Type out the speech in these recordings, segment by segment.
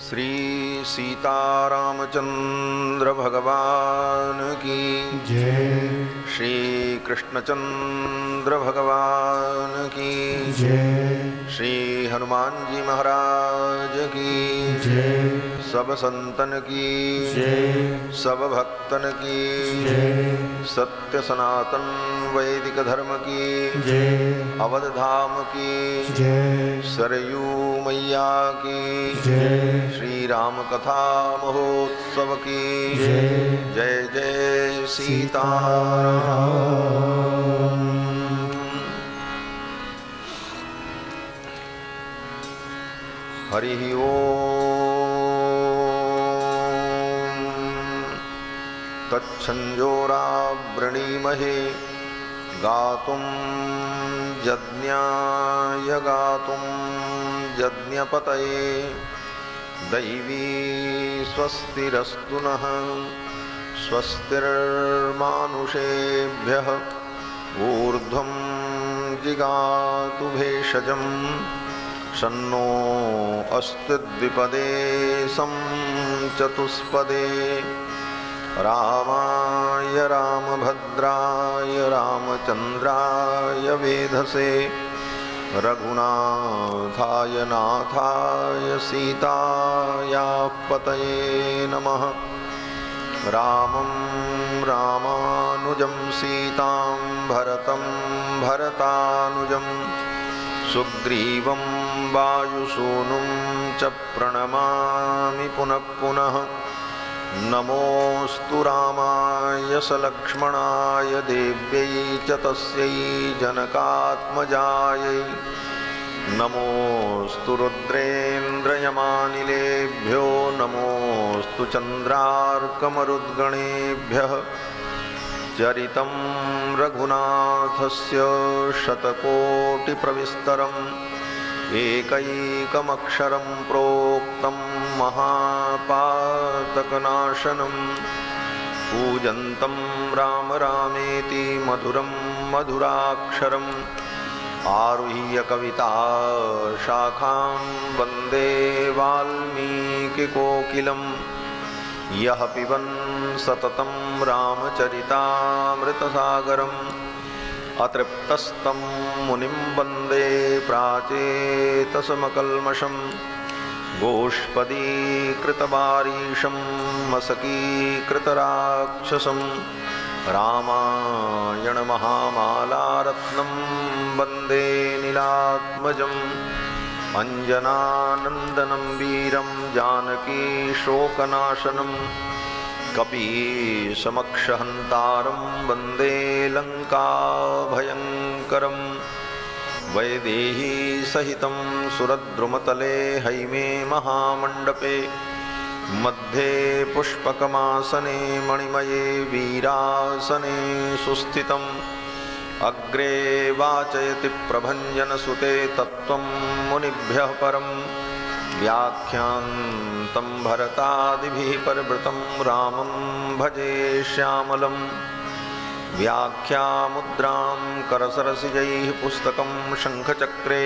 श्री सीतारामचंद्र भगवान की जय। श्री कृष्णचंद्र भगवान की जय। श्री हनुमान जी महाराज की जय। सब संतन की जय। सब भक्तन की जय। सत्य सनातन वैदिक धर्म की जय। अवध धाम की जय। सरयू मैया की जय। श्री राम कथा महोत्सव की जय। जय जय सीताराम। हरि ओम तच्छंजोरावृणीमहे गातुं यज्ञाय गातुं यज्ञपतये दैवी स्वस्तिरस्तु नः स्वस्तिर्मानुषेभ्यः ऊर्ध्वं जिगातु भेषजं शन्नो अस्तु द्विपदे सं चतुष्पदे रामाय रामभद्राय रामचंद्राय वेधसे रघुनाथाय नाथाय सीतायाः पतये नमः। रामं रामानुजं सीतां भरतं भरतानुजं सुग्रीवं वायुसूनुं च प्रणमामि पुनः पुनः। नमोऽस्तु रामाय सलक्ष्मणाय देव्यै च तस्यै जनकात्मजायै नमोऽस्तु रुद्रेन्द्रयमानिलेभ्यो नमोऽस्तु चन्द्रार्कमरुद्गणेभ्यः। चरितं रघुनाथस्य शतकोटिप्रविस्तरम् एकैकमक्षरं प्रोक्तं महापातकनाशनं कूजन्तं राम रामेति मधुरं मधुराक्षरम् आरुह्य कविता शाखां वन्दे वाल्मीकिकोकिलं यः पिबन् सततं रामचरितामृतसागरम् अतृप्तस्तं मुनिं वन्दे प्राचेतसमकल्मषं गोष्पदीकृतवारीशं मसकीकृतराक्षसं रामायणमहामालारत्नं वन्दे नीलात्मजम् अञ्जनानन्दनं वीरं जानकीशोकनाशनं कपीशमक्षहन्तारं वन्दे लङ्काभयङ्करं वैदेहीसहितं सुरद्रुमतले हैमे महामण्डपे मध्ये पुष्पकमासने मणिमये वीरासने सुस्थितम् अग्रे वाचयति प्रभञ्जनसुते तत्त्वं मुनिभ्यः परं व्याख्यान्तं भरतादिभिः परिवृतं रामं भजे श्यामलं व्याख्यामुद्रां करसरसिजैः पुस्तकं शङ्खचक्रे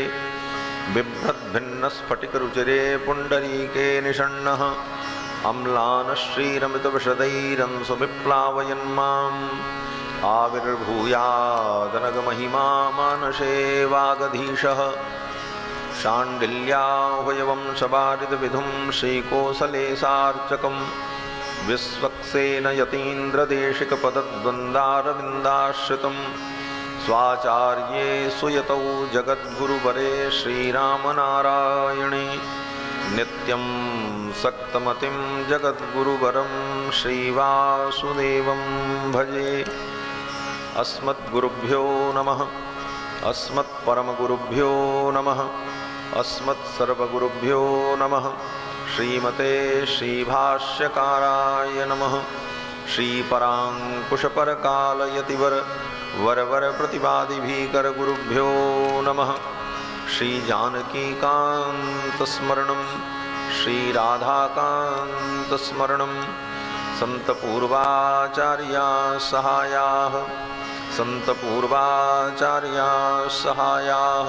बिभ्रद्भिन्नस्फटिकरुचिरे पुण्डरीके निषण्णः अम्लानश्रीरमितविशदैरंसुविप्लावयन्माम् आविर्भूयादनगमहिमा मानसे वागधीशः शाण्डिल्याह्वयवंशवारिदविधुं श्रीकोसलेशार्चकं विश्वक्सेन यतीन्द्रदेशिकपदद्वन्द्वारविन्दाश्रितं स्वाचार्ये सुयतौ जगद्गुरुवरे श्रीरामनारायणे नित्यं सक्तमतिं जगद्गुरुवरं श्रीवासुदेवं भजे। अस्मद्गुरुभ्यो नमः। अस्मत्परमगुरुभ्यो नमः। अस्मत्सर्वगुरुभ्यो नमः। श्रीमते श्रीभाष्यकाराय नमः। श्रीपराङ्कुशपरकालयतिवर वरवरप्रतिवादिभीकरगुरुभ्यो नमः। श्रीजानकीकान्तस्मरणं श्रीराधाकान्तस्मरणं सन्तपूर्वाचार्याः सहायाः सन्तपूर्वाचार्याः सहायाः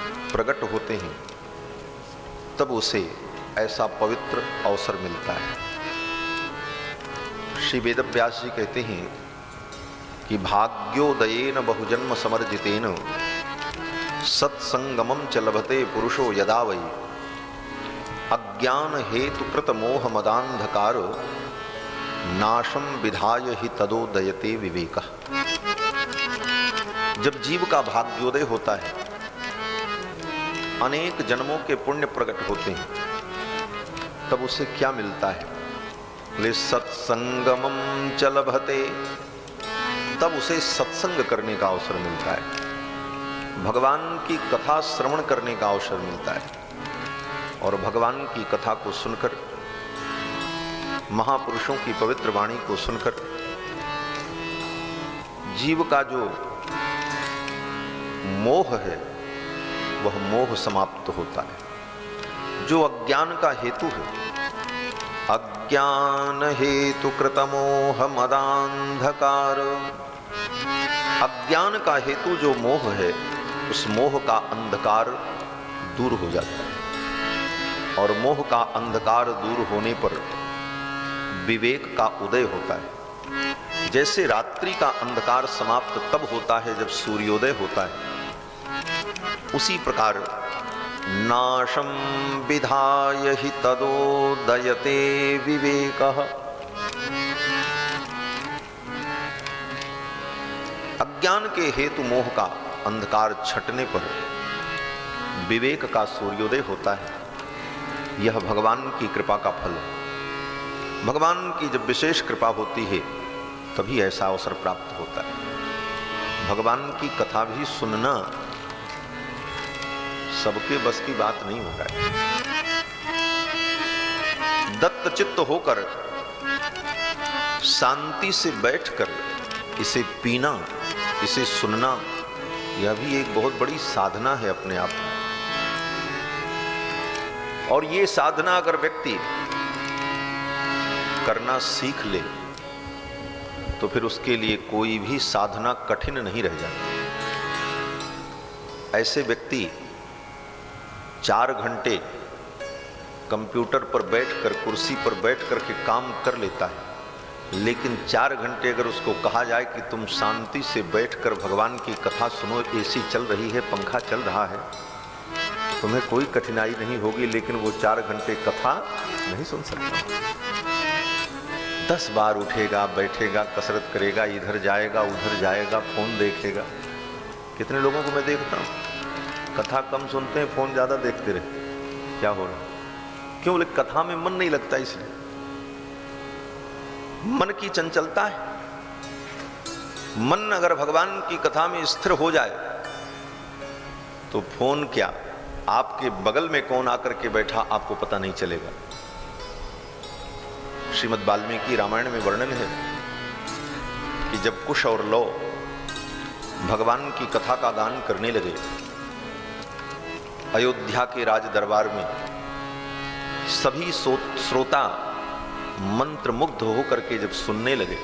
प्रकट होते हैं तब उसे ऐसा पवित्र अवसर मिलता है। श्री वेदव्यास जी कहते हैं कि भाग्योदयेन बहुजन्म समर्जितेन सत्संगमं च लभते पुरुषो यदा वै अज्ञान हेतुकृत मोह मदांधकार नाशम विधाय ही तदोदयते विवेकः। जब जीव का भाग्योदय होता है, अनेक जन्मों के पुण्य प्रकट होते हैं, तब उसे क्या मिलता है? ले सत्संगमं च लभते, तब उसे सत्संग करने का अवसर मिलता है, भगवान की कथा श्रवण करने का अवसर मिलता है। और भगवान की कथा को सुनकर, महापुरुषों की पवित्र वाणी को सुनकर जीव का जो मोह है वह मोह समाप्त होता है। जो अज्ञान का हेतु है, अज्ञान हेतु कृत मोह मदांधकार, अज्ञान का हेतु जो मोह है, उस मोह का अंधकार दूर हो जाता है। और मोह का अंधकार दूर होने पर विवेक का उदय होता है। जैसे रात्रि का अंधकार समाप्त तब होता है जब सूर्योदय होता है, उसी प्रकार नाशम विधाय हि तदोदयते विवेकः। अज्ञान के हेतु मोह का अंधकार छटने पर विवेक का सूर्योदय होता है। यह भगवान की कृपा का फल है। भगवान की जब विशेष कृपा होती है तभी ऐसा अवसर प्राप्त होता है। भगवान की कथा भी सुनना सबके बस की बात नहीं होता है। दत्त चित्त होकर शांति से बैठकर इसे पीना, इसे सुनना, यह भी एक बहुत बड़ी साधना है अपने आप में। और ये साधना अगर व्यक्ति करना सीख ले तो फिर उसके लिए कोई भी साधना कठिन नहीं रह जाती। ऐसे व्यक्ति 4 घंटे कंप्यूटर पर बैठकर, कुर्सी पर बैठकर के काम कर लेता है, लेकिन 4 घंटे अगर उसको कहा जाए कि तुम शांति से बैठकर भगवान की कथा सुनो, एसी चल रही है, पंखा चल रहा है, तुम्हें कोई कठिनाई नहीं होगी, लेकिन वो 4 घंटे कथा नहीं सुन सकता। 10 बार उठेगा, बैठेगा, कसरत करेगा, इधर जाएगा, उधर जाएगा, फोन देखेगा। कितने लोगों को मैं देखता हूँ कथा कम सुनते हैं, फोन ज्यादा देखते रहते। क्या हो रहा है? क्यों? बोले कथा में मन नहीं लगता, इसलिए। मन की चंचलता है। मन अगर भगवान की कथा में स्थिर हो जाए तो फोन क्या, आपके बगल में कौन आकर के बैठा आपको पता नहीं चलेगा। श्रीमद् वाल्मीकि रामायण में वर्णन है कि जब कुश और लौ भगवान की कथा का गान करने लगे, अयोध्या के राज दरबार में सभी श्रोता मंत्र मुग्ध होकर के जब सुनने लगे,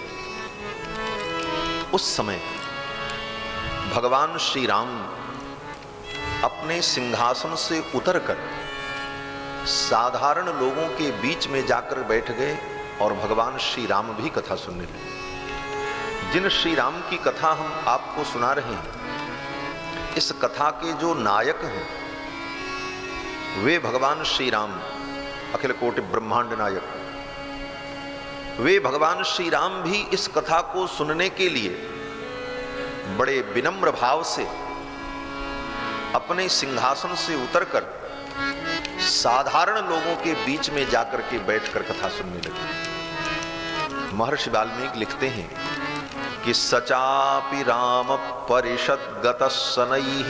उस समय भगवान श्री राम अपने सिंहासन से उतरकर साधारण लोगों के बीच में जाकर बैठ गए और भगवान श्री राम भी कथा सुनने लगे। जिन श्री राम की कथा हम आपको सुना रहे हैं, इस कथा के जो नायक हैं वे भगवान श्री राम, अखिल कोटि ब्रह्मांड नायक। वे भगवान श्री राम भी इस कथा को सुनने के लिए बड़े विनम्र भाव से अपने सिंहासन से उतरकर साधारण लोगों के बीच में जाकर के बैठकर कथा सुनने लगे। महर्षि वाल्मीकि लिखते हैं कि सचापि राम परिषद गतः शनैः।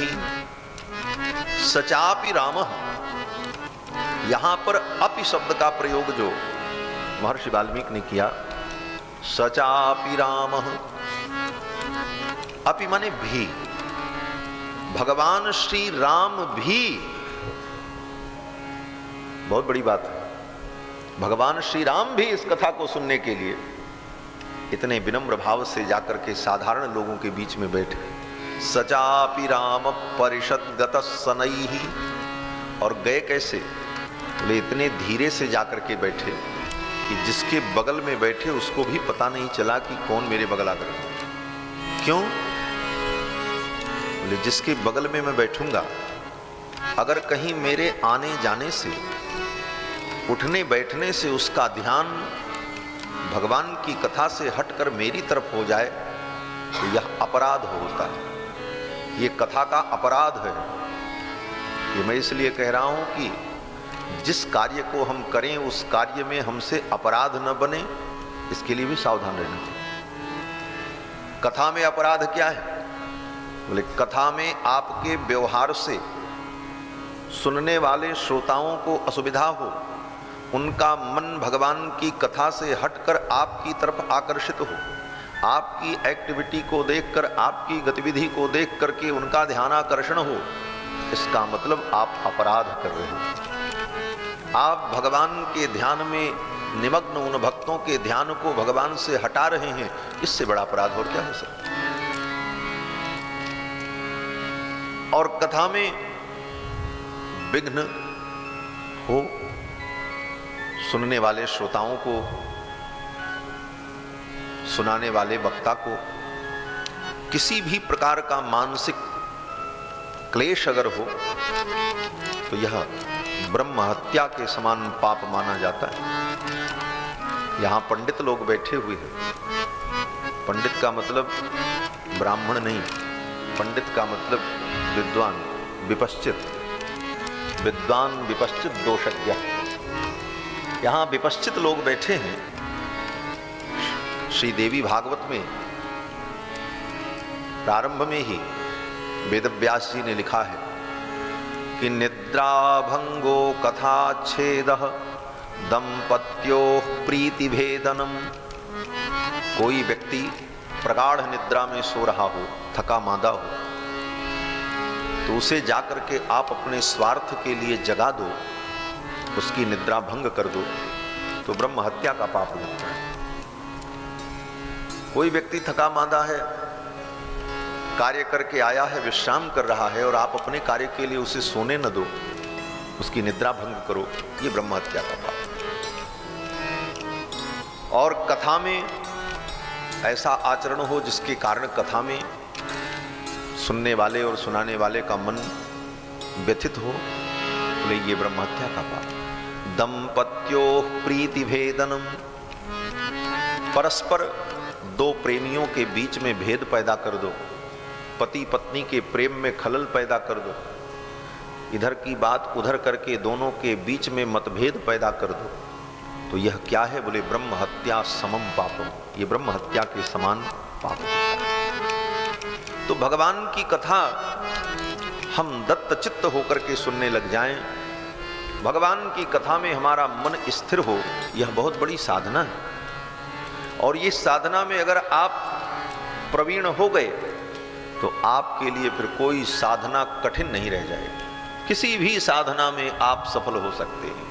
सचापि राम, यहां पर अपि शब्द का प्रयोग जो महर्षि वाल्मीकि ने किया, सचापि राम, अपि माने भी, भगवान श्री राम भी, बहुत बड़ी बात है, भगवान श्री राम भी इस कथा को सुनने के लिए इतने विनम्र भाव से जाकर के साधारण लोगों के बीच में बैठे। सचापि राम परिषद गत सनैहि। और गए कैसे? बोले इतने धीरे से जाकर के बैठे कि जिसके बगल में बैठे उसको भी पता नहीं चला कि कौन मेरे बगल आकर। क्यों? बोले जिसके बगल में मैं बैठूंगा, अगर कहीं मेरे आने जाने से, उठने बैठने से उसका ध्यान भगवान की कथा से हटकर मेरी तरफ हो जाए तो यह अपराध होता है, ये कथा का अपराध है। ये मैं इसलिए कह रहा हूं कि जिस कार्य को हम करें उस कार्य में हमसे अपराध न बने, इसके लिए भी सावधान रहना चाहिए। कथा में अपराध क्या है? बोले कथा में आपके व्यवहार से सुनने वाले श्रोताओं को असुविधा हो, उनका मन भगवान की कथा से हटकर आपकी तरफ आकर्षित हो, आपकी एक्टिविटी को देखकर, आपकी गतिविधि को देख करके उनका ध्यानाकर्षण हो, इसका मतलब आप अपराध कर रहे हो। आप भगवान के ध्यान में निमग्न उन भक्तों के ध्यान को भगवान से हटा रहे हैं, इससे बड़ा अपराध और क्या हो सकता है? और कथा में विघ्न हो, सुनने वाले श्रोताओं को, सुनाने वाले वक्ता को किसी भी प्रकार का मानसिक क्लेश अगर हो तो यह ब्रह्म हत्या के समान पाप माना जाता है। यहां पंडित लोग बैठे हुए हैं। पंडित का मतलब ब्राह्मण नहीं, पंडित का मतलब विद्वान, विपश्चित। विद्वान विपश्चित दोषज्ञ। यहां विपश्चित लोग बैठे हैं। श्री देवी भागवत में प्रारंभ में ही वेदव्यास जी ने लिखा है कि निद्राभंगो कथाच्छेदः दंपत्योः प्रीतिभेदनम। कोई व्यक्ति प्रगाढ़ निद्रा में सो रहा हो, थका मांदा हो, तो उसे जाकर के आप अपने स्वार्थ के लिए जगा दो, उसकी निद्रा भंग कर दो, तो ब्रह्म हत्या का पाप लगता है। कोई व्यक्ति थका मांदा है, कार्य करके आया है, विश्राम कर रहा है, और आप अपने कार्य के लिए उसे सोने न दो, उसकी निद्रा भंग करो, ये ब्रह्म हत्या का पाप। और कथा में ऐसा आचरण हो जिसके कारण कथा में सुनने वाले और सुनाने वाले का मन व्यथित हो, बोले ये ब्रह्म हत्या का पाप। दंपत्योः प्रीतिभेदनम। परस्पर दो प्रेमियों के बीच में भेद पैदा कर दो, पति पत्नी के प्रेम में खलल पैदा कर दो, इधर की बात उधर करके दोनों के बीच में मतभेद पैदा कर दो, तो यह क्या है? बोले ब्रह्म हत्या समम पापम। ये ब्रह्म हत्या के समान पाप होता है। तो भगवान की कथा हम दत्त चित्त होकर के सुनने लग जाएं, भगवान की कथा में हमारा मन स्थिर हो, यह बहुत बड़ी साधना है। और ये साधना में अगर आप प्रवीण हो गए तो आपके लिए फिर कोई साधना कठिन नहीं रह जाएगी। किसी भी साधना में आप सफल हो सकते हैं।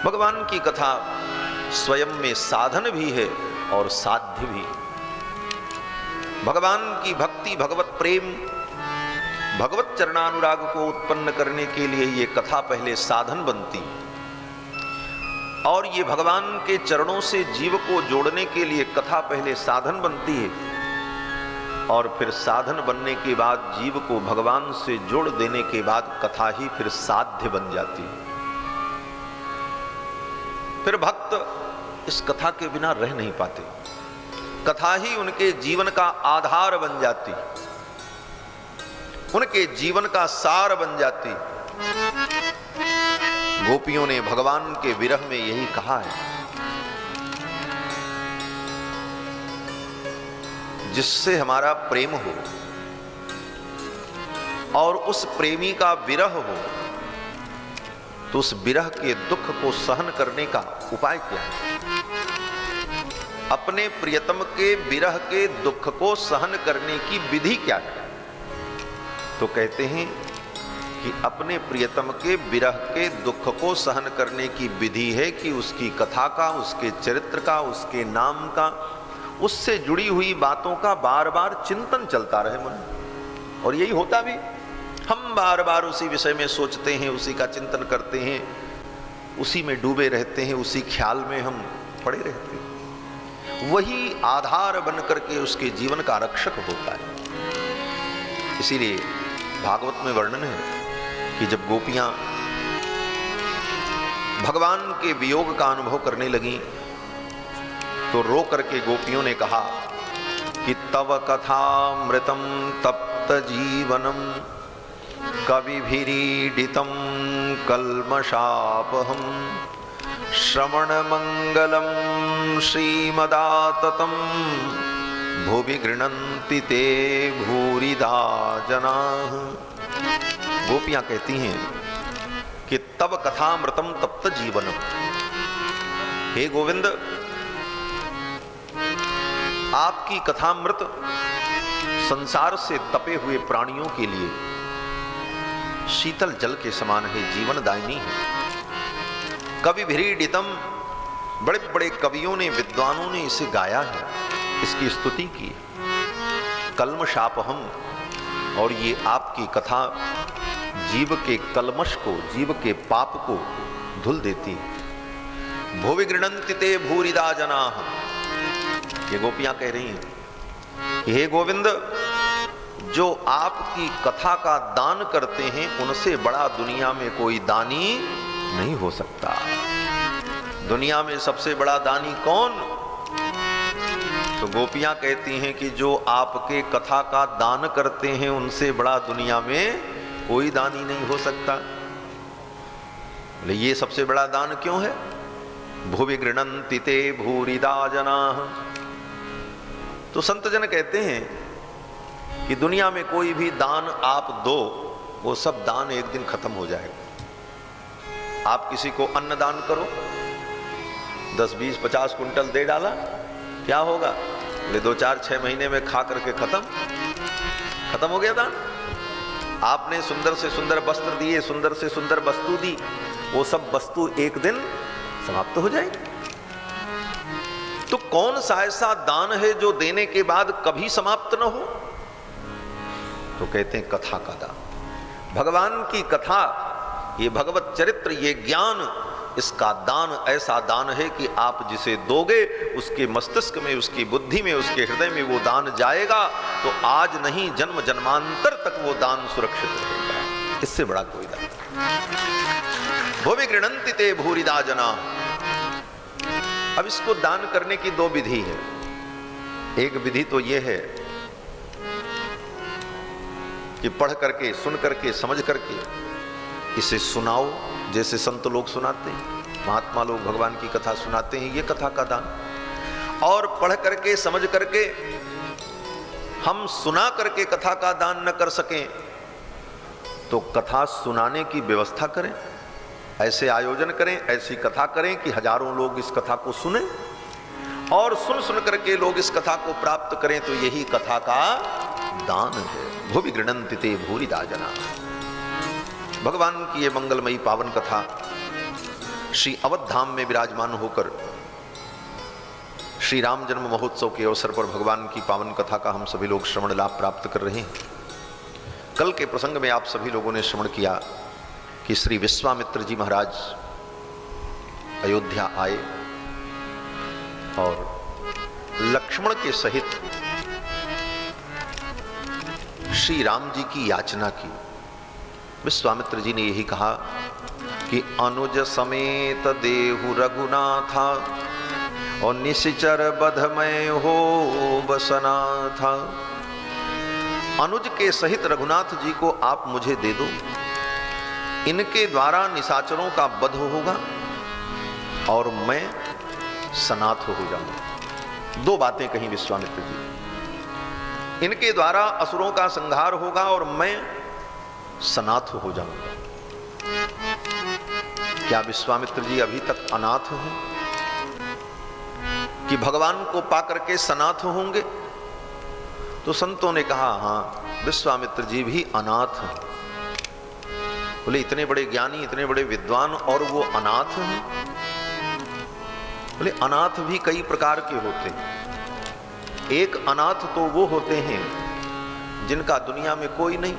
भगवान की कथा स्वयं में साधन भी है और साध्य भी। भगवान की भक्ति, भगवत प्रेम, भगवत चरणानुराग को उत्पन्न करने के लिए ये कथा पहले साधन बनती, और ये भगवान के चरणों से जीव को जोड़ने के लिए कथा पहले साधन बनती है, और फिर साधन बनने के बाद जीव को भगवान से जोड़ देने के बाद कथा ही फिर साध्य बन जाती है। फिर भक्त इस कथा के बिना रह नहीं पाते, कथा ही उनके जीवन का आधार बन जाती, उनके जीवन का सार बन जाती। गोपियों ने भगवान के विरह में यही कहा है, जिससे हमारा प्रेम हो और उस प्रेमी का विरह हो, तो उस विरह के दुख को सहन करने का उपाय क्या है? अपने प्रियतम के विरह के दुख को सहन करने की विधि क्या है? तो कहते हैं कि अपने प्रियतम के विरह के दुख को सहन करने की विधि है कि उसकी कथा का, उसके चरित्र का, उसके नाम का, उससे जुड़ी हुई बातों का बार बार चिंतन चलता रहे मन में। और यही होता भी, हम बार बार उसी विषय में सोचते हैं, उसी का चिंतन करते हैं, उसी में डूबे रहते हैं, उसी ख्याल में हम पड़े रहते हैं। वही आधार बन करके उसके जीवन का रक्षक होता है। इसीलिए भागवत में वर्णन है कि जब गोपियां भगवान के वियोग का अनुभव करने लगी तो रो करके गोपियों ने कहा कि तव कथामृतम तप्त जीवनम कविभिरीडितम कल्मषापहम श्रवण मंगलम श्रीमदाततम भुवि गृह्णन्ति ते भूरिदा जनाः। गोपियां कहती हैं कि तव कथामृतम तप्त जीवनम, हे गोविंद आपकी कथामृत संसार से तपे हुए प्राणियों के लिए शीतल जल के समान है, जीवनदायिनी है। कवि भिरीडितम, बड़े बड़े कवियों ने, विद्वानों ने इसे गाया है, इसकी स्तुति की। कल्मषापहम, और ये आपकी कथा जीव के कल्मश को, जीव के पाप को धुल देती है। भुवि गृह्णन्ति ते भूरिदा जनाः, ये गोपियां कह रही हैं कि हे गोविंद, जो आपकी कथा का दान करते हैं उनसे बड़ा दुनिया में कोई दानी नहीं हो सकता। दुनिया में सबसे बड़ा दानी कौन? तो गोपियां कहती हैं कि जो आपके कथा का दान करते हैं उनसे बड़ा दुनिया में कोई दानी नहीं हो सकता। बोले ये सबसे बड़ा दान क्यों है? भुवि गृह्णन्ति ते भूरिदा जनाः। तो संत जन कहते हैं कि दुनिया में कोई भी दान आप दो, वो सब दान एक दिन खत्म हो जाएगा। आप किसी को अन्न दान करो, 10, 20, 50 कुंटल दे डाला, क्या होगा? बोले 2, 4, 6 महीने में खा करके खत्म हो गया दान। आपने सुंदर से सुंदर वस्त्र दिए, सुंदर से सुंदर वस्तु दी, वो सब वस्तु एक दिन समाप्त हो जाएगी। तो कौन सा ऐसा दान है जो देने के बाद कभी समाप्त न हो? तो कहते हैं कथा का दान। भगवान की कथा, ये भगवत चरित्र, ये ज्ञान, इसका दान ऐसा दान है कि आप जिसे दोगे उसके मस्तिष्क में, उसकी बुद्धि में, उसके हृदय में वो दान जाएगा तो आज नहीं जन्म जन्मांतर तक वो दान सुरक्षित रहेगा। इससे बड़ा कोई दान। भुवि गृह्णन्ति ते भूरिदा जनाः। अब इसको दान करने की 2 विधि है। एक विधि तो ये है कि पढ़ करके, सुन करके, समझ करके इसे सुनाओ, जैसे संत लोग सुनाते हैं, महात्मा लोग भगवान की कथा सुनाते हैं, ये कथा का दान। और पढ़ करके, समझ करके हम सुना करके कथा का दान न कर सकें तो कथा सुनाने की व्यवस्था करें, ऐसे आयोजन करें, ऐसी कथा करें कि हजारों लोग इस कथा को सुने और सुन करके लोग इस कथा को प्राप्त करें, तो यही कथा का दान है। भुवि गृह्णन्ति ते भूरिदा जनाः। भगवान की ये मंगलमयी पावन कथा श्री अवध धाम में विराजमान होकर श्री राम जन्म महोत्सव के अवसर पर भगवान की पावन कथा का हम सभी लोग श्रवण लाभ प्राप्त कर रहे हैं। कल के प्रसंग में आप सभी लोगों ने श्रवण किया कि श्री विश्वामित्र जी महाराज अयोध्या आए और लक्ष्मण के सहित श्री राम जी की याचना की। विश्वामित्र जी ने यही कहा कि अनुज समेत देहु रघुनाथा और निशिचर बधमय हो बसना था। अनुज के सहित रघुनाथ जी को आप मुझे दे दो, इनके द्वारा निशाचरों का वध होगा और मैं सनाथ हो जाऊंगा। 2 बातें कही विश्वामित्र जी, इनके द्वारा असुरों का संहार होगा और मैं सनाथ हो जाऊंगा। क्या विश्वामित्र जी अभी तक अनाथ हैं कि भगवान को पाकर के सनाथ होंगे? तो संतों ने कहा हाँ, विश्वामित्र जी भी अनाथ हैं। बोले इतने बड़े ज्ञानी, इतने बड़े विद्वान और वो अनाथ हैं? बोले अनाथ भी कई प्रकार के होते हैं। एक अनाथ तो वो होते हैं जिनका दुनिया में कोई नहीं,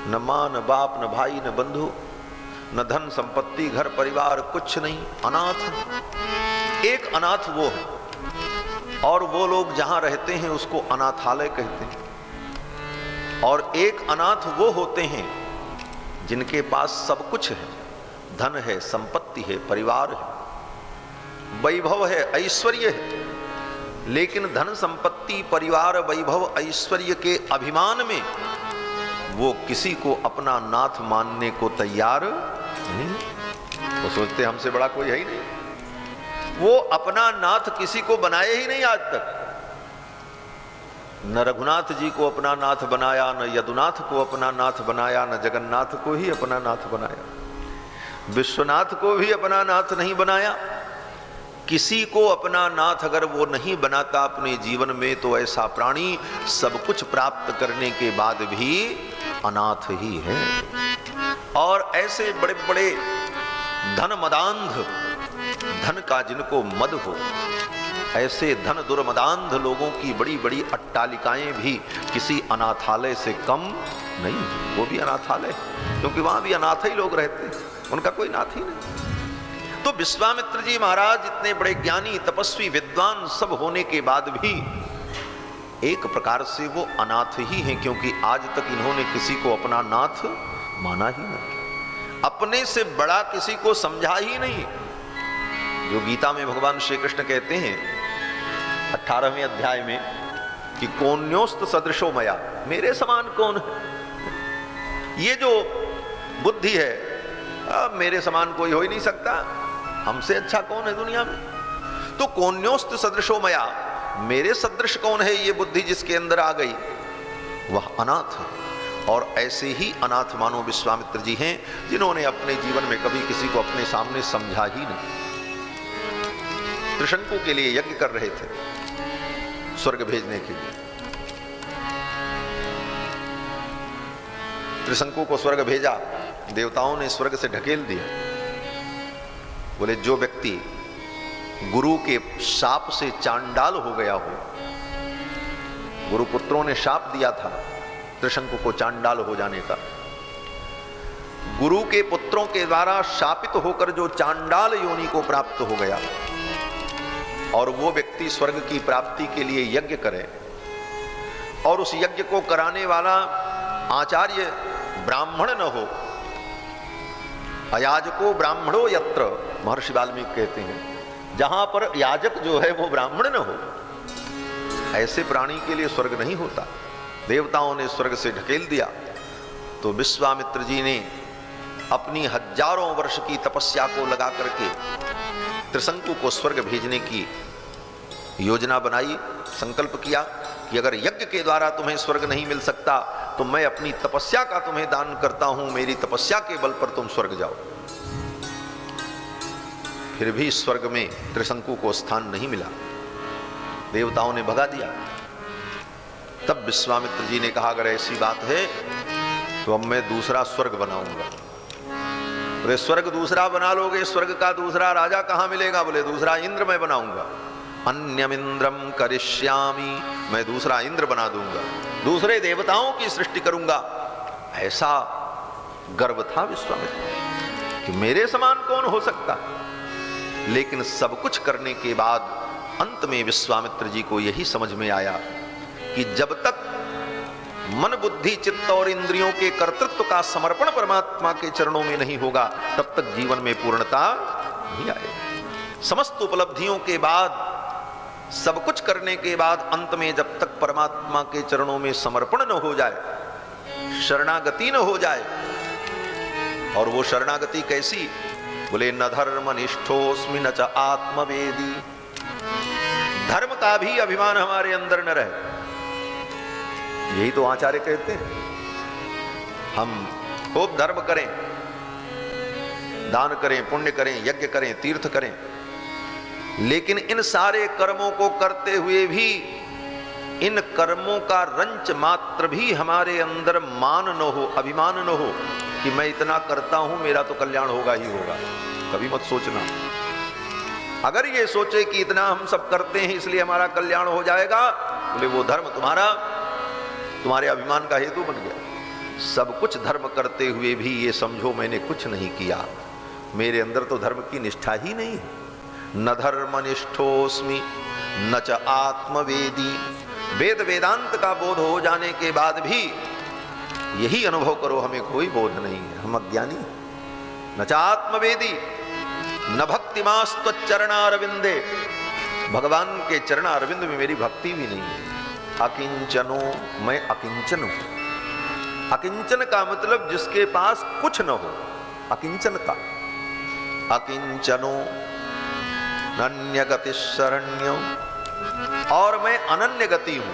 न माँ न बाप न भाई न बंधु न धन संपत्ति घर परिवार कुछ नहीं, अनाथ। एक अनाथ वो है, और वो लोग जहां रहते हैं उसको अनाथालय कहते हैं। और एक अनाथ वो होते हैं जिनके पास सब कुछ है, धन है, संपत्ति है, परिवार है, वैभव है, ऐश्वर्य है, लेकिन धन संपत्ति परिवार वैभव ऐश्वर्य के अभिमान में वो किसी को अपना नाथ मानने को तैयार नहीं। वो सोचते हमसे बड़ा कोई है ही नहीं, वो अपना नाथ किसी को बनाए ही नहीं आज तक। न रघुनाथ जी को अपना नाथ बनाया, न यदुनाथ को अपना नाथ बनाया, न जगन्नाथ को ही अपना नाथ बनाया, विश्वनाथ को भी अपना नाथ नहीं बनाया। किसी को अपना नाथ अगर वो नहीं बनाता अपने जीवन में, तो ऐसा प्राणी सब कुछ प्राप्त करने के बाद भी अनाथ ही है। और ऐसे बड़े बड़े धन मदांध, धन का जिनको मद हो, ऐसे धन दुर्मदांध लोगों की बड़ी बड़ी अट्टालिकाएं भी किसी अनाथालय से कम नहीं। वो भी अनाथालय, क्योंकि वहां भी अनाथ ही लोग रहते, उनका कोई नाथ ही नहीं। तो विश्वामित्र जी महाराज इतने बड़े ज्ञानी तपस्वी विद्वान सब होने के बाद भी एक प्रकार से वो अनाथ ही हैं, क्योंकि आज तक इन्होंने किसी को अपना नाथ माना ही नहीं, अपने से बड़ा किसी को समझा ही नहीं। जो गीता में भगवान श्री कृष्ण कहते हैं 18वें अध्याय में कि कोन्योस्त सदृशो मया, मेरे समान कौन है। ये जो बुद्धि है, मेरे समान कोई हो ही नहीं सकता, हमसे अच्छा कौन है दुनिया में। तो कोन्योस्त सदृशो मया, मेरे सदृश कौन है ये बुद्धि जिसके अंदर आ गई, वह अनाथ है। और ऐसे ही अनाथ मानो विश्वामित्र जी हैं, जिन्होंने अपने जीवन में कभी किसी को अपने सामने समझा ही नहीं। त्रिशंकु के लिए यज्ञ कर रहे थे स्वर्ग भेजने के लिए। त्रिशंकु को स्वर्ग भेजा, देवताओं ने स्वर्ग से ढकेल दिया। बोले जो व्यक्ति गुरु के शाप से चांडाल हो गया हो, गुरुपुत्रों ने शाप दिया था त्रिशंकु को चांडाल हो जाने का, गुरु के पुत्रों के द्वारा शापित होकर जो चांडाल योनि को प्राप्त हो गया, और वो व्यक्ति स्वर्ग की प्राप्ति के लिए यज्ञ करे, और उस यज्ञ को कराने वाला आचार्य ब्राह्मण न हो, अयाजको ब्राह्मणो यत्र, महर्षि वाल्मीकि कहते हैं जहां पर याजक जो है वो ब्राह्मण न हो, ऐसे प्राणी के लिए स्वर्ग नहीं होता। देवताओं ने स्वर्ग से ढकेल दिया। तो विश्वामित्र जी ने अपनी हजारों वर्ष की तपस्या को लगा करके त्रिशंकु को स्वर्ग भेजने की योजना बनाई, संकल्प किया कि अगर यज्ञ के द्वारा तुम्हें स्वर्ग नहीं मिल सकता तो मैं अपनी तपस्या का तुम्हें दान करता हूं, मेरी तपस्या के बल पर तुम स्वर्ग जाओ। फिर भी स्वर्ग में त्रिशंकु को स्थान नहीं मिला, देवताओं ने भगा दिया। तब विश्वामित्र जी ने कहा अगर ऐसी बात है तो अब मैं दूसरा स्वर्ग बनाऊंगा। बोले स्वर्ग दूसरा बना लोगे, स्वर्ग का दूसरा राजा कहां मिलेगा? बोले दूसरा इंद्र मैं बनाऊंगा, अन्यमिंद्रम करिष्यामि, मैं दूसरा इंद्र बना दूंगा, दूसरे देवताओं की सृष्टि करूंगा। ऐसा गर्व था विश्वामित्र कि मेरे समान कौन हो सकता। लेकिन सब कुछ करने के बाद अंत में विश्वामित्र जी को यही समझ में आया कि जब तक मन बुद्धि चित्त और इंद्रियों के कर्तृत्व का समर्पण परमात्मा के चरणों में नहीं होगा, तब तक जीवन में पूर्णता नहीं आएगी। समस्त उपलब्धियों के बाद, सब कुछ करने के बाद अंत में जब तक परमात्मा के चरणों में समर्पण न हो जाए, शरणागति न हो जाए, और वो शरणागति कैसी? बोले न धर्मनिष्ठोस्मि न च आत्मवेदी, धर्म का भी अभिमान हमारे अंदर न रहे। यही तो आचार्य कहते हैं, हम खूब धर्म करें, दान करें, पुण्य करें, यज्ञ करें, तीर्थ करें, लेकिन इन सारे कर्मों को करते हुए भी इन कर्मों का रंच मात्र भी हमारे अंदर मान न हो, अभिमान न हो कि मैं इतना करता हूं मेरा तो कल्याण होगा ही होगा। कभी मत सोचना। अगर ये सोचे कि इतना हम सब करते हैं इसलिए हमारा कल्याण हो जाएगा, बोले वो धर्म तुम्हारे अभिमान का हेतु बन गया। सब कुछ धर्म करते हुए भी ये समझो मैंने कुछ नहीं किया, मेरे अंदर तो धर्म की निष्ठा ही नहीं है। न धर्मनिष्ठोस्मि न च आत्मवेदी। वेद वेदांत का बोध हो जाने के बाद भी यही अनुभव करो हमें कोई बोध नहीं है, हम अज्ञानी। न च आत्मवेदी न भक्तिमास्त्वच्चरणारविंदे। भगवान के चरण अरविंद में मेरी भक्ति भी नहीं है। अकिंचनो, मैं अकिंचन हूं। अकिंचन का मतलब जिसके पास कुछ न हो, अकिंचन का। अकिंचनो नन्यगति शरण्यो, और मैं अनन्य गति हूं।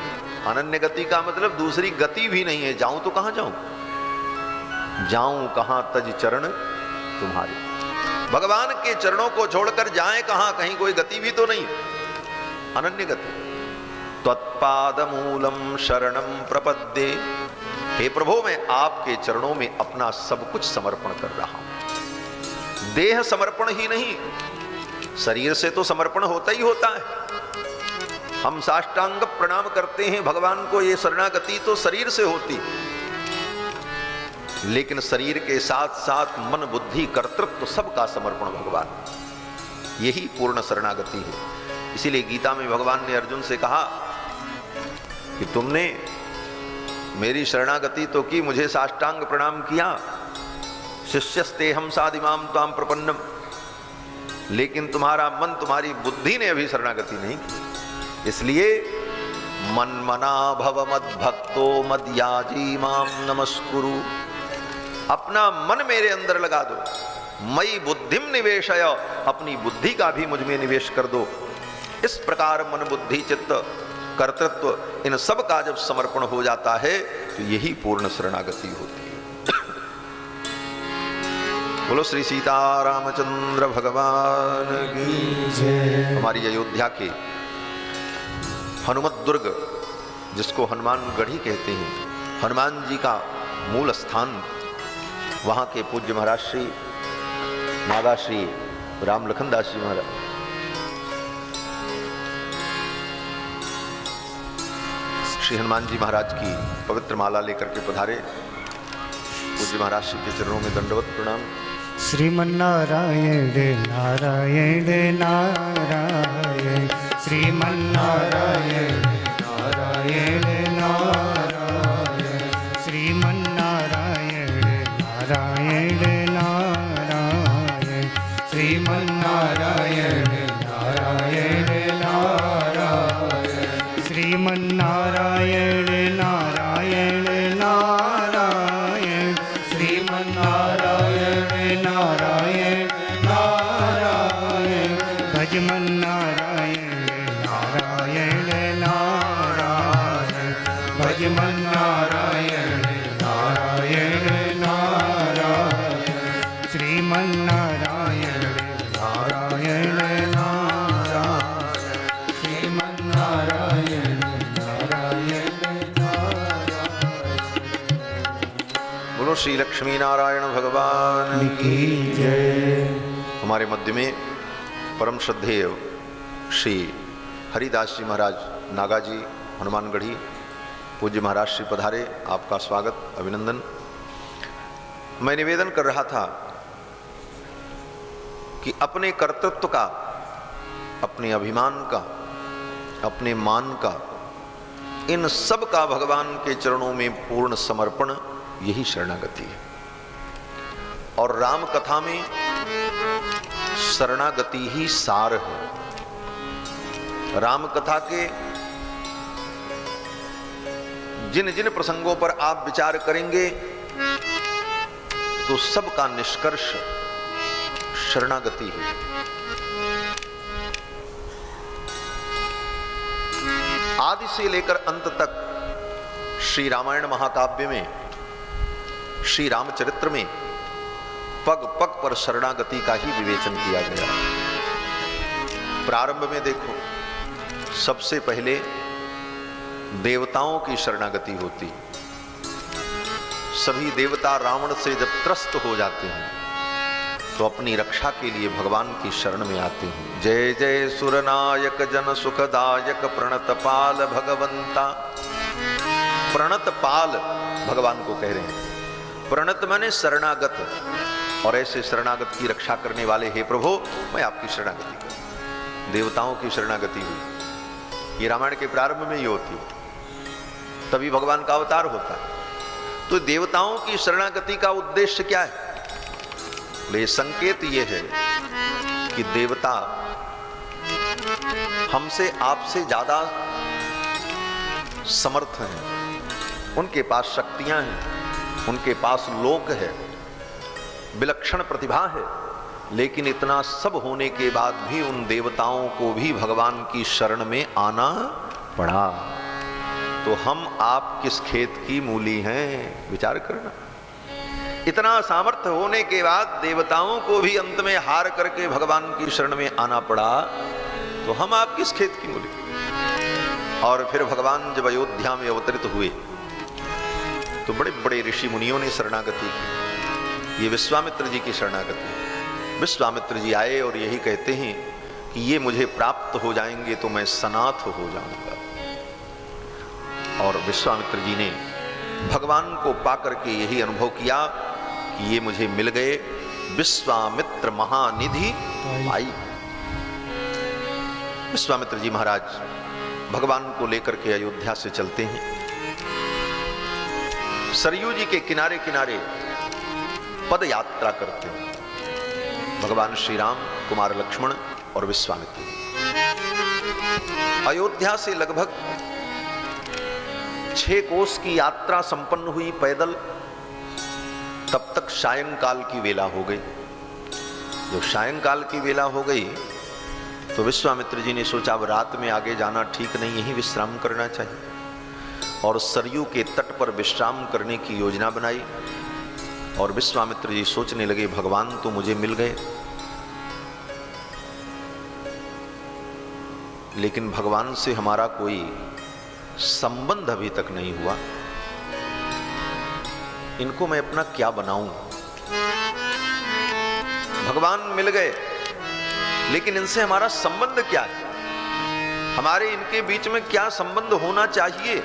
अनन्य गति का मतलब दूसरी गति भी नहीं है, जाऊं तो कहां जाऊं, जाऊं कहां तज चरण तुम्हारे। भगवान के चरणों को छोड़कर जाएं कहां, कहीं कोई गति भी तो नहीं, अनन्य गति। त्वत्पाद मूलम शरणम प्रपद्ये। हे प्रभु मैं आपके चरणों में अपना सब कुछ समर्पण कर रहा हूं। देह समर्पण ही नहीं, शरीर से तो समर्पण होता ही होता है। हम साष्टांग प्रणाम करते हैं भगवान को, ये शरणागति तो शरीर से होती, लेकिन शरीर के साथ साथ मन बुद्धि कर्तृत्व सबका समर्पण भगवान, यही पूर्ण शरणागति है। इसीलिए गीता में भगवान ने अर्जुन से कहा कि तुमने मेरी शरणागति तो की, मुझे साष्टांग प्रणाम किया, शिष्यस्ते हम साधिमाम त्वाम प्रपन्नम, लेकिन तुम्हारा मन तुम्हारी बुद्धि ने अभी शरणागति नहीं की। इसलिए मन्मना भव मद्भक्तो मद्याजी माम नमस्कुरु। अपना मन मेरे अंदर लगा दो। मई बुद्धिम निवेशय, अपनी बुद्धि का भी मुझ में निवेश कर दो। इस प्रकार मन बुद्धि चित्त कर्तृत्व इन सब का जब समर्पण हो जाता है तो यही पूर्ण शरणागति होती है। बोलो श्री सीतारामचंद्र भगवान की जय। हमारी अयोध्या के हनुमत दुर्ग, जिसको हनुमान गढ़ी कहते हैं, हनुमान जी का मूल स्थान, वहां के पूज्य महाराज श्री माता श्री राम लखन दास जी महाराज, श्री हनुमान जी महाराज की पवित्र माला लेकर के पधारे। पूज्य महाराज श्री के चरणों में दंडवत प्रणाम। श्रीमन्नारायण नारायण नारायण, श्रीमन्नारायण नारायण नारायण, श्रीमन्नारायण नारायण नारायण, श्रीमन्नारायण नारायण नारायण, श्रीमन्नारायण नारायण नारायण, श्रीमन्नारायण नारायण नारायण, भजमन्नारायण नारायण नारायण, भजमन्नारायण नारायण नारायण, श्रीमन्नारायण नारायण नारायण, श्रीमन्नारायण नारायण नारायण। बोलो श्री लक्ष्मी नारायण भगवान की जय। हमारे मध्य में परम श्रद्धेय श्री हरिदास जी महाराज नागाजी हनुमानगढ़ी पूज्य महाराज श्री पधारे। आपका स्वागत अभिनंदन। मैं निवेदन कर रहा था कि अपने कर्तृत्व का, अपने अभिमान का, अपने मान का, इन सब का भगवान के चरणों में पूर्ण समर्पण, यही शरणागति है। और राम कथा में शरणागति ही सार है। राम कथा के जिन जिन प्रसंगों पर आप विचार करेंगे तो सबका निष्कर्ष शरणागति है। आदि से लेकर अंत तक श्री रामायण महाकाव्य में, श्री रामचरित्र में पग पग पर शरणागति का ही विवेचन किया गया। प्रारंभ में देखो, सबसे पहले देवताओं की शरणागति होती। सभी देवता रावण से जब त्रस्त हो जाते हैं तो अपनी रक्षा के लिए भगवान की शरण में आते हैं। जय जय सुरनायक जन सुखदायक प्रणत पाल भगवंता। प्रणत पाल भगवान को कह रहे हैं। प्रणत माने शरणागत, और ऐसे शरणागत की रक्षा करने वाले हे प्रभु मैं आपकी शरणागति करूं। देवताओं की शरणागति हुई, ये रामायण के प्रारंभ में ही होती, तभी भगवान का अवतार होता है। तो देवताओं की शरणागति का उद्देश्य क्या है? ले संकेत ये है कि देवता हमसे आपसे ज्यादा समर्थ हैं, उनके पास शक्तियां हैं, उनके पास लोक है, विलक्षण प्रतिभा है, लेकिन इतना सब होने के बाद भी उन देवताओं को भी भगवान की शरण में आना पड़ा। तो हम आप किस खेत की मूली हैं, विचार करना। इतना सामर्थ्य होने के बाद देवताओं को भी अंत में हार करके भगवान की शरण में आना पड़ा, तो हम आप किस खेत की मूली। और फिर भगवान जब अयोध्या में अवतरित हुए तो बड़े बड़े ऋषि मुनियों ने शरणागति की। ये विश्वामित्र जी की शरणागति। विश्वामित्र जी आए और यही कहते हैं कि ये मुझे प्राप्त हो जाएंगे तो मैं सनाथ हो जाऊंगा। और विश्वामित्र जी ने भगवान को पाकर के यही अनुभव किया कि ये मुझे मिल गए, विश्वामित्र महानिधि भाई। विश्वामित्र जी महाराज भगवान को लेकर के अयोध्या से चलते हैं। सरयू जी के किनारे किनारे पद यात्रा करते हैं भगवान श्री राम, कुमार लक्ष्मण और विश्वामित्र। अयोध्या से लगभग 6 कोस की यात्रा संपन्न हुई पैदल। तब तक सायंकाल की वेला हो गई। जब सायंकाल की वेला हो गई तो विश्वामित्र जी ने सोचा अब रात में आगे जाना ठीक नहीं, यहीं विश्राम करना चाहिए, और सरयू के तट पर विश्राम करने की योजना बनाई। और विश्वामित्र जी सोचने लगे भगवान तो मुझे मिल गए, लेकिन भगवान से हमारा कोई संबंध अभी तक नहीं हुआ, इनको मैं अपना क्या बनाऊं। भगवान मिल गए लेकिन इनसे हमारा संबंध क्या है, हमारे इनके बीच में क्या संबंध होना चाहिए,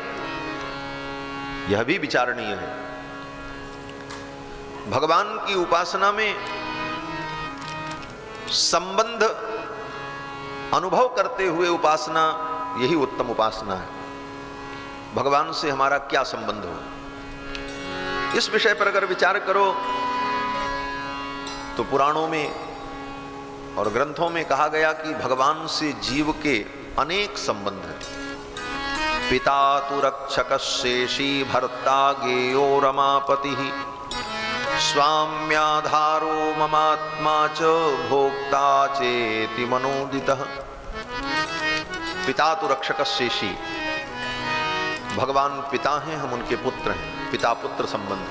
यह भी विचारणीय है। भगवान की उपासना में संबंध अनुभव करते हुए उपासना यही उत्तम उपासना है। भगवान से हमारा क्या संबंध हो, इस विषय पर अगर विचार करो तो पुराणों में और ग्रंथों में कहा गया कि भगवान से जीव के अनेक संबंध हैं। पिता तु रक्षक शेषी भर्ता गेयो रमापति स्वाम्याधारो ममात्मा च भोक्ता चेति मनोदितः। पिता तु रक्षक शेषी, भगवान पिता हैं, हम उनके पुत्र हैं। पिता पुत्र संबंध,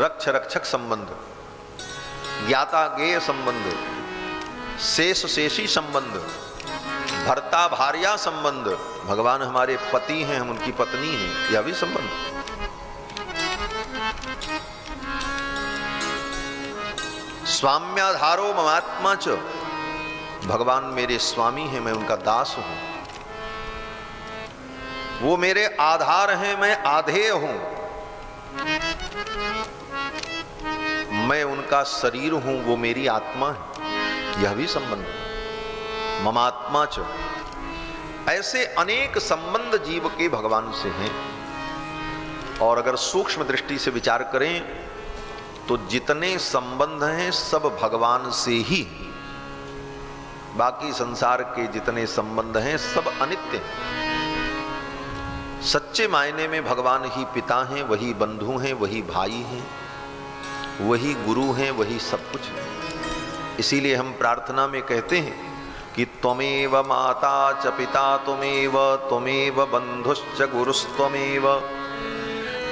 रक्ष रक्षक संबंध, ज्ञाता ज्ञेय संबंध, शेष शेषी संबंध, भर्ता भार्या संबंध। भगवान हमारे पति हैं, हम उनकी पत्नी हैं, यह भी संबंध। स्वाम्याधारो ममात्मा च, भगवान मेरे स्वामी हैं, मैं उनका दास हूं। वो मेरे आधार हैं, मैं आधेय हूं। मैं उनका शरीर हूं, वो मेरी आत्मा है, यह भी संबंध। ममात्मा च, ऐसे अनेक संबंध जीव के भगवान से हैं। और अगर सूक्ष्म दृष्टि से विचार करें तो जितने संबंध हैं सब भगवान से ही। बाकी संसार के जितने संबंध हैं सब अनित्य हैं। सच्चे मायने में भगवान ही पिता हैं, वही बंधु हैं, वही भाई हैं, वही गुरु हैं, वही सब कुछ है। इसीलिए हम प्रार्थना में कहते हैं कि त्वमेव माता च पिता त्वमेव, त्वमेव बंधुश्च गुरुस्त्वमेव,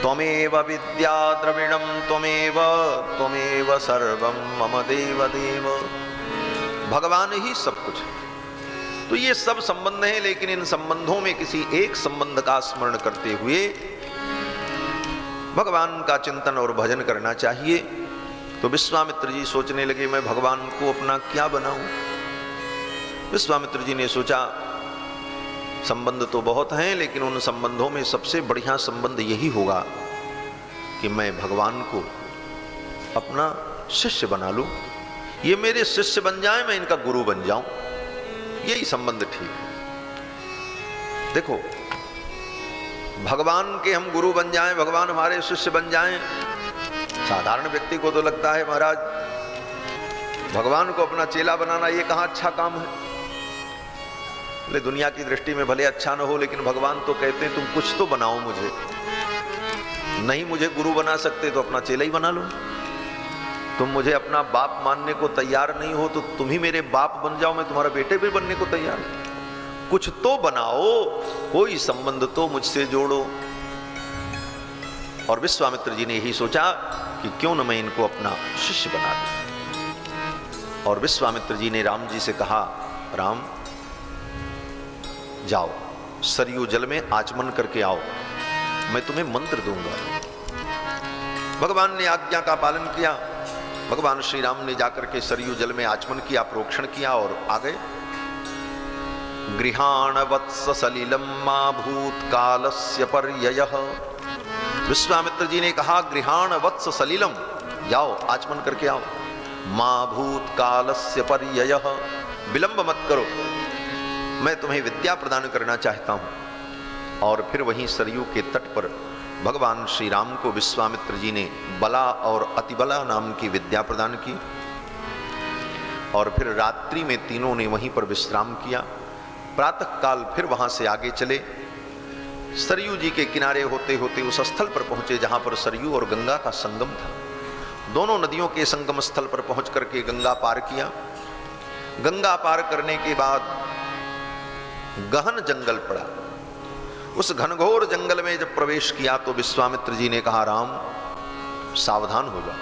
त्वमेव विद्या द्रविणं त्वमेव, त्वमेव सर्वं मम देव देव। भगवान ही सब कुछ है। तो ये सब संबंध हैं, लेकिन इन संबंधों में किसी एक संबंध का स्मरण करते हुए भगवान का चिंतन और भजन करना चाहिए। तो विश्वामित्र जी सोचने लगे मैं भगवान को अपना क्या बनाऊं। विश्वामित्र जी ने सोचा संबंध तो बहुत हैं, लेकिन उन संबंधों में सबसे बढ़िया संबंध यही होगा कि मैं भगवान को अपना शिष्य बना लूं, ये मेरे शिष्य बन जाएं, मैं इनका गुरु बन जाऊं, यही संबंध ठीक है। देखो, भगवान के हम गुरु बन जाएं, भगवान हमारे शिष्य बन जाएं, साधारण व्यक्ति को तो लगता है महाराज भगवान को अपना चेला बनाना ये कहाँ अच्छा काम है। बोले दुनिया की दृष्टि में भले अच्छा न हो, लेकिन भगवान तो कहते हैं तुम कुछ तो बनाओ मुझे, नहीं मुझे गुरु बना सकते तो अपना चेला ही बना लो। तुम मुझे अपना बाप मानने को तैयार नहीं हो तो तुम ही मेरे बाप बन जाओ, मैं तुम्हारा बेटे भी बनने को तैयार हूं। कुछ तो बनाओ, कोई संबंध तो मुझसे जोड़ो। और विश्वामित्र जी ने यही सोचा कि क्यों न मैं इनको अपना शिष्य बना दूं। और विश्वामित्र जी ने राम जी से कहा, राम जाओ सरयू जल में आचमन करके आओ, मैं तुम्हें मंत्र दूंगा। भगवान ने आज्ञा का पालन किया। भगवान श्री राम ने जाकर के सरयू जल में आचमन किया, प्रोक्षण किया और आ गए। गृहाण वत्स सलिलम मा भूतकालस्य पर्ययः। विश्वामित्र जी ने कहा गृहाण वत्स सलिलम, जाओ आचमन करके आओ। मा भूतकालस्य पर्ययः, विलंब मत करो, मैं तुम्हें विद्या प्रदान करना चाहता हूं। और फिर वहीं सरयू के तट पर भगवान श्री राम को विश्वामित्र जी ने बला और अतिबला नाम की विद्या प्रदान की। और फिर रात्रि में तीनों ने वहीं पर विश्राम किया। प्रातः काल फिर वहां से आगे चले। सरयू जी के किनारे होते होते उस स्थल पर पहुंचे जहां पर सरयू और गंगा का संगम था। दोनों नदियों के संगम स्थल पर पहुंच करके गंगा पार किया। गंगा पार करने के बाद गहन जंगल पड़ा। उस घनघोर जंगल में जब प्रवेश किया तो विश्वामित्र जी ने कहा, राम सावधान हो जाओ।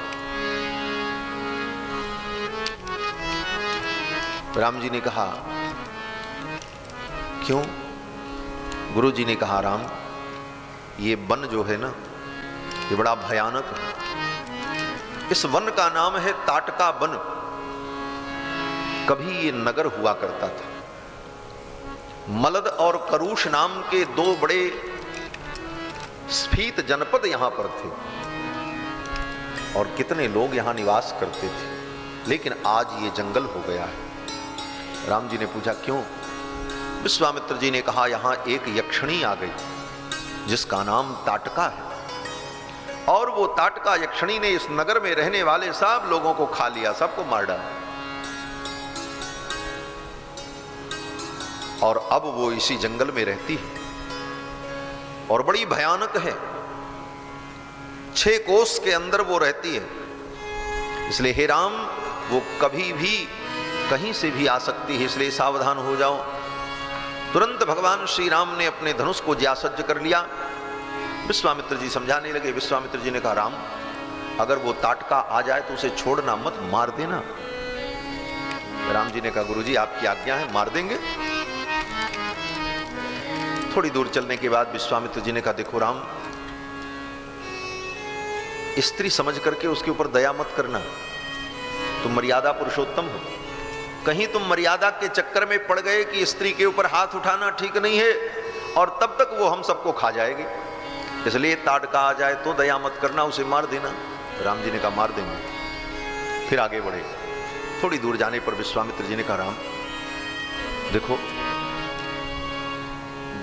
राम जी ने कहा क्यों? गुरु जी ने कहा, राम ये वन जो है ना ये बड़ा भयानक है। इस वन का नाम है ताटका वन। कभी ये नगर हुआ करता था। मलद और करूष नाम के दो बड़े स्फीत जनपद यहां पर थे और कितने लोग यहां निवास करते थे, लेकिन आज ये जंगल हो गया है। राम जी ने पूछा क्यों? विश्वामित्र जी ने कहा यहां एक यक्षिणी आ गई जिसका नाम ताटका है, और वो ताटका यक्षिणी ने इस नगर में रहने वाले सब लोगों को खा लिया, सबको मार डाला। और अब वो इसी जंगल में रहती है और बड़ी भयानक है। 6 कोस के अंदर वो रहती है। इसलिए हे राम वो कभी भी कहीं से भी आ सकती है, इसलिए सावधान हो जाओ। तुरंत भगवान श्री राम ने अपने धनुष को ज्यासज्ज कर लिया। विश्वामित्र जी समझाने लगे। विश्वामित्र जी ने कहा, राम अगर वो ताटका आ जाए तो उसे छोड़ना मत, मार देना। राम जी ने कहा, गुरुजी आपकी आज्ञा है, मार देंगे। थोड़ी दूर चलने के बाद विश्वामित्र जी ने कहा, देखो राम स्त्री समझ करके उसके ऊपर दया मत करना, तुम मर्यादा पुरुषोत्तम हो। कहीं तुम मर्यादा के चक्कर में पड़ गए कि स्त्री के ऊपर हाथ उठाना ठीक नहीं है और तब तक वो हम सबको खा जाएगी, इसलिए ताटका आ जाए तो दया मत करना, उसे मार देना। राम जी ने कहा मार देंगे। फिर आगे बढ़े। थोड़ी दूर जाने पर विश्वामित्र जी ने कहा, राम देखो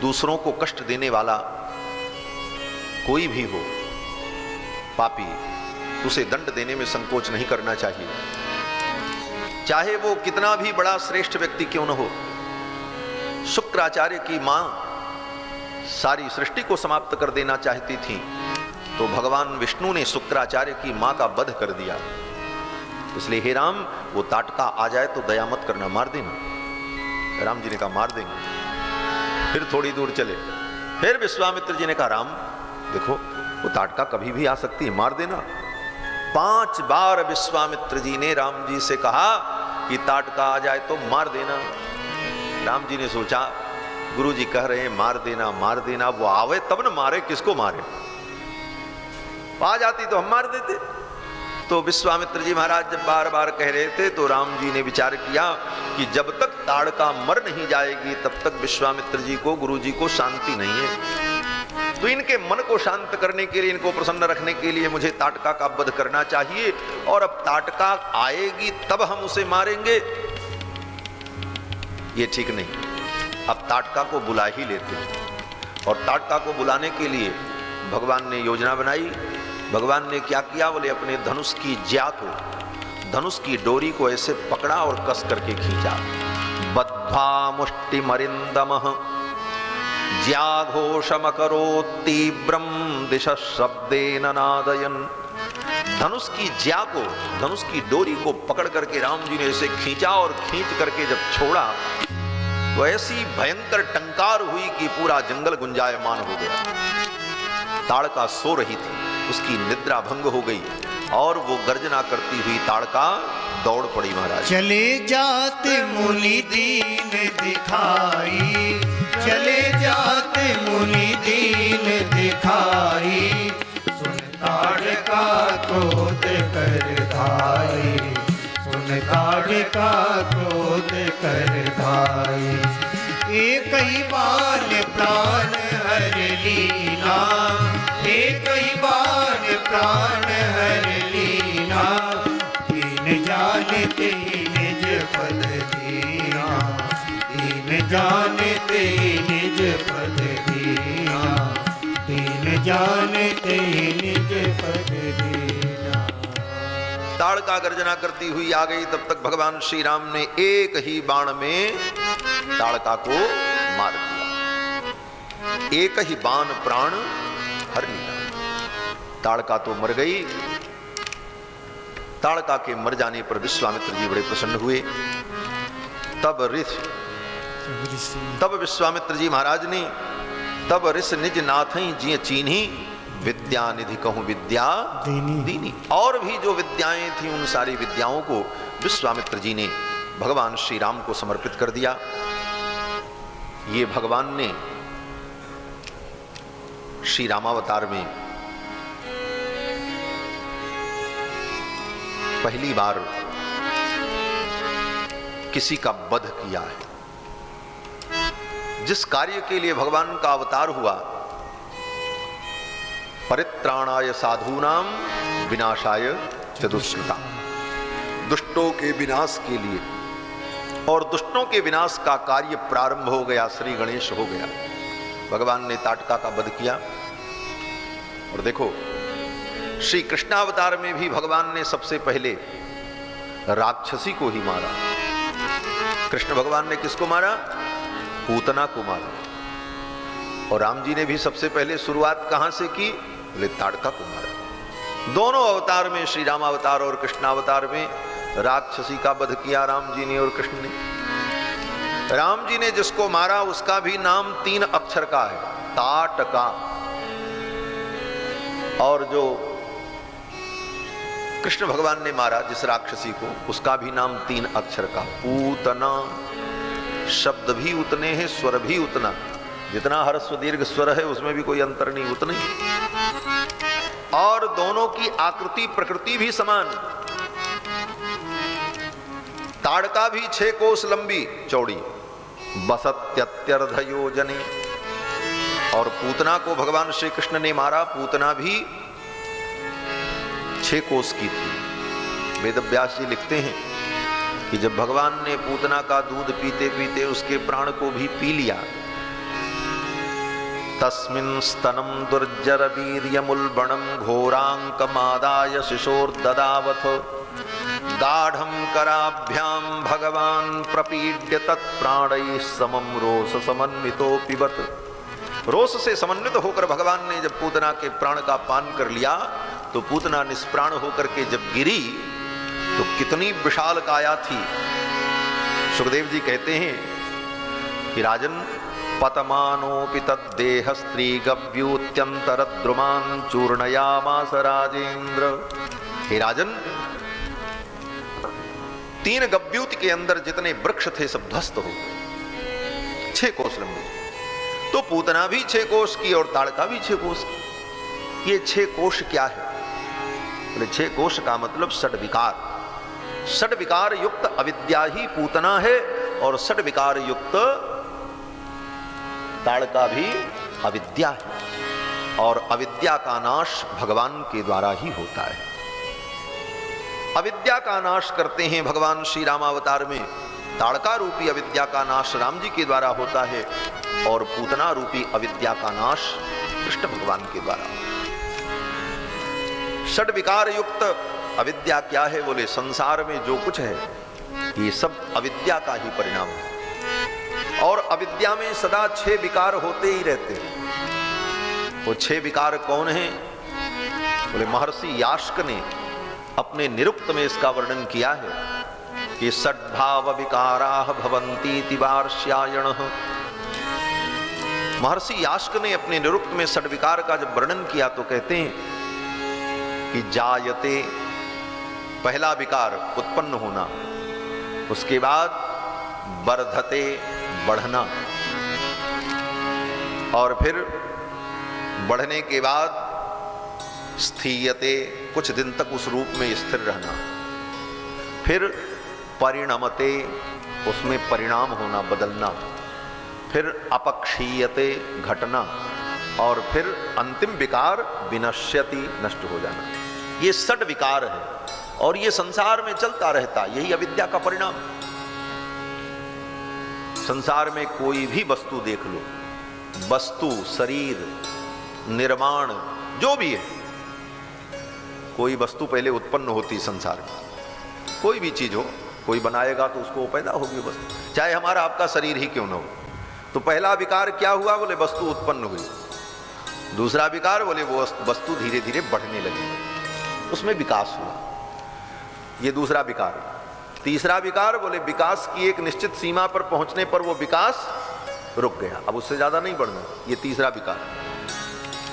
दूसरों को कष्ट देने वाला कोई भी हो पापी, उसे दंड देने में संकोच नहीं करना चाहिए, चाहे वो कितना भी बड़ा श्रेष्ठ व्यक्ति क्यों न हो। शुक्राचार्य की मां सारी सृष्टि को समाप्त कर देना चाहती थी तो भगवान विष्णु ने शुक्राचार्य की मां का वध कर दिया। इसलिए हे राम वो ताटका आ जाए तो दया मत करना, मार देना। राम जी ने कहा मार देंगे। फिर थोड़ी दूर चले। फिर विश्वामित्र जी ने कहा, राम देखो वो ताटका कभी भी आ सकती है, मार देना। 5 बार विश्वामित्र जी ने राम जी से कहा कि ताटका आ जाए तो मार देना। राम जी ने सोचा गुरु जी कह रहे हैं मार देना मार देना, वो आवे तब न मारे, किसको मारे? आ जाती तो हम मार देते। तो विश्वामित्र जी महाराज जब बार बार कह रहे थे तो राम जी ने विचार किया कि जब तक ताड़का मर नहीं जाएगी तब तक विश्वामित्र जी को, गुरु जी को शांति नहीं है। तो इनके मन को शांत करने के लिए, इनको प्रसन्न रखने के लिए मुझे ताटका का वध करना चाहिए, और अब ताटका आएगी तब हम उसे मारेंगे, ये ठीक नहीं। अब ताटका को बुला ही लेते हैं। और ताटका को बुलाने के लिए भगवान ने योजना बनाई। भगवान ने क्या किया, बोले अपने धनुष की ज्या को, धनुष की डोरी को ऐसे पकड़ा और कस करके खींचा। बद्धा मुष्टि मरिंदमः ज्याघोषमकरोत् तीव्रम दिशः शब्देन नादयन्। धनुष की ज्या को, धनुष की डोरी को पकड़ करके राम जी ने ऐसे खींचा, और खींच करके जब छोड़ा तो ऐसी भयंकर टंकार हुई कि पूरा जंगल गुंजायमान हो गया। ताड़का सो रही थी, उसकी निद्रा भंग हो गई, और वो गर्जना करती हुई ताड़का दौड़ पड़ी महाराज। चले जाते मुनि दीन दिखाई, चले जाते मुनि दीन दिखाई, सुन ताड़का क्रोध कर धाई, सुन ताड़का क्रोध कर धाई। एक ही बार प्राण हर लीना, एक ही बार प्राण हर लीना, दीन जानते निज पद दीना, दीन जानते निज पद दीना, दीन जानते निज पद दीना। ताड़का गर्जना करती हुई आ गई। तब तक भगवान श्री राम ने एक ही बाण में ताड़का को मार दिया। एक ही बाण प्राण हर लिया। ताड़का तो मर गई। ताड़का के मर जाने पर विश्वामित्र जी बड़े प्रसन्न हुए। तब विश्वामित्र जी महाराज ने तब ऋष निज नाथई जिय चीन्ही, विद्या निधि कहूं विद्या दीनी। और भी जो विद्याएं थी उन सारी विद्याओं को विश्वामित्र जी ने भगवान श्री राम को समर्पित कर दिया। ये भगवान ने श्री रामावतार में पहली बार किसी का वध किया है। जिस कार्य के लिए भगवान का अवतार हुआ, परित्राणाय साधूनाम विनाशाय च दुष्कृताम, दुष्टों के विनाश के लिए, और दुष्टों के विनाश का कार्य प्रारंभ हो गया, श्री गणेश हो गया। भगवान ने ताटका का वध किया। और देखो श्री कृष्णावतार में भी भगवान ने सबसे पहले राक्षसी को ही मारा। कृष्ण भगवान ने किसको मारा? पूतना को मारा। और राम जी ने भी सबसे पहले शुरुआत कहां से की? बोले ताड़का को मारा। दोनों अवतार में, श्री रामावतार और कृष्णावतार में, राक्षसी का वध किया राम जी ने और कृष्ण ने। राम जी ने जिसको मारा उसका भी नाम 3 अक्षर का है, ताटका। और जो कृष्ण भगवान ने मारा जिस राक्षसी को, उसका भी नाम 3 अक्षर का, पूतना। शब्द भी उतने हैं, स्वर भी उतना। जितना ह्रस्व दीर्घ स्वर है उसमें भी कोई अंतर नहीं, उतने ही। और दोनों की आकृति प्रकृति भी समान। ताड़का भी 6 कोस लंबी चौड़ी, बसत्यत्यर्ध योजने। और पूतना को भगवान श्री कृष्ण ने मारा, पूतना भी 6 कोस की थी। वेदव्यास जी लिखते हैं कि जब भगवान ने पूतना का दूध पीते पीते उसके प्राण को भी पी लिया, तस्मिन् स्तनम दुर्जर वीर्यमुल्बणम घोरांकमादाय शिशोर्ददावथ, गाढ़ं कराभ्याम भगवान प्रपीड्य तत्प्राणैः समं रोष समन्वितो पिबत। रोष से समन्वित होकर भगवान ने जब पूतना के प्राण का पान कर लिया तो पूतना निष्प्राण होकर के जब गिरी तो कितनी विशाल काया थी। सुखदेव जी कहते हैं कि राजन, पतमानोपि तद्देह स्त्री गव्यूत्यंतरद्रुमान चूर्णयामास राजेंद्र। हे राजन, 3 गव्यूत के अंदर जितने वृक्ष थे सब ध्वस्त हो गए, 6 कोस लंबे। तो पूतना भी 6 कोस की और ताड़का भी 6 कोस की। ये 6 कोश क्या है? बोले 6 कोश का मतलब षड विकार। षड विकार युक्त अविद्या ही पूतना है और षड विकार युक्त ताड़का भी अविद्या है और अविद्या का नाश भगवान के द्वारा ही होता है। अविद्या का नाश करते हैं भगवान श्री रामावतार में, ताड़का रूपी अविद्या का नाश राम जी के द्वारा होता है और पूतना रूपी अविद्या का नाश कृष्ण भगवान के द्वारा। षड विकार युक्त अविद्या क्या है? बोले संसार में जो कुछ है ये सब अविद्या का ही परिणाम है और अविद्या में सदा 6 विकार होते ही रहते हैं। वो 6 विकार कौन हैं? बोले महर्षि यास्क ने अपने निरुक्त में इसका वर्णन किया है कि षड्भाव विकाराः भवन्ति तिवार्ष्यायणः। महर्षि यास्क ने अपने निरुक्त में षड विकार का जब वर्णन किया तो कहते हैं कि जायते, पहला विकार उत्पन्न होना, उसके बाद वर्धते, बढ़ना, और फिर बढ़ने के बाद स्थीयते, कुछ दिन तक उस रूप में स्थिर रहना, फिर परिणमते, उसमें परिणाम होना, बदलना, फिर अपक्षीयते, घटना, और फिर अंतिम विकार विनश्यति, नष्ट हो जाना। ये षड विकार है और ये संसार में चलता रहता, यही अविद्या का परिणाम। संसार में कोई भी वस्तु देख लो, वस्तु, शरीर, निर्माण, जो भी है, कोई वस्तु पहले उत्पन्न होती संसार में। कोई भी चीज हो, कोई बनाएगा तो उसको पैदा होगी वस्तु, चाहे हमारा आपका शरीर ही क्यों न हो। तो पहला विकार क्या हुआ? बोले वस्तु उत्पन्न हुई। दूसरा विकार बोले वो वस्तु धीरे धीरे बढ़ने लगी, उसमें विकास हुआ, ये दूसरा विकार। तीसरा विकार बोले विकास की एक निश्चित सीमा पर पहुंचने पर वो विकास रुक गया, अब उससे ज्यादा नहीं बढ़ना, ये तीसरा विकार।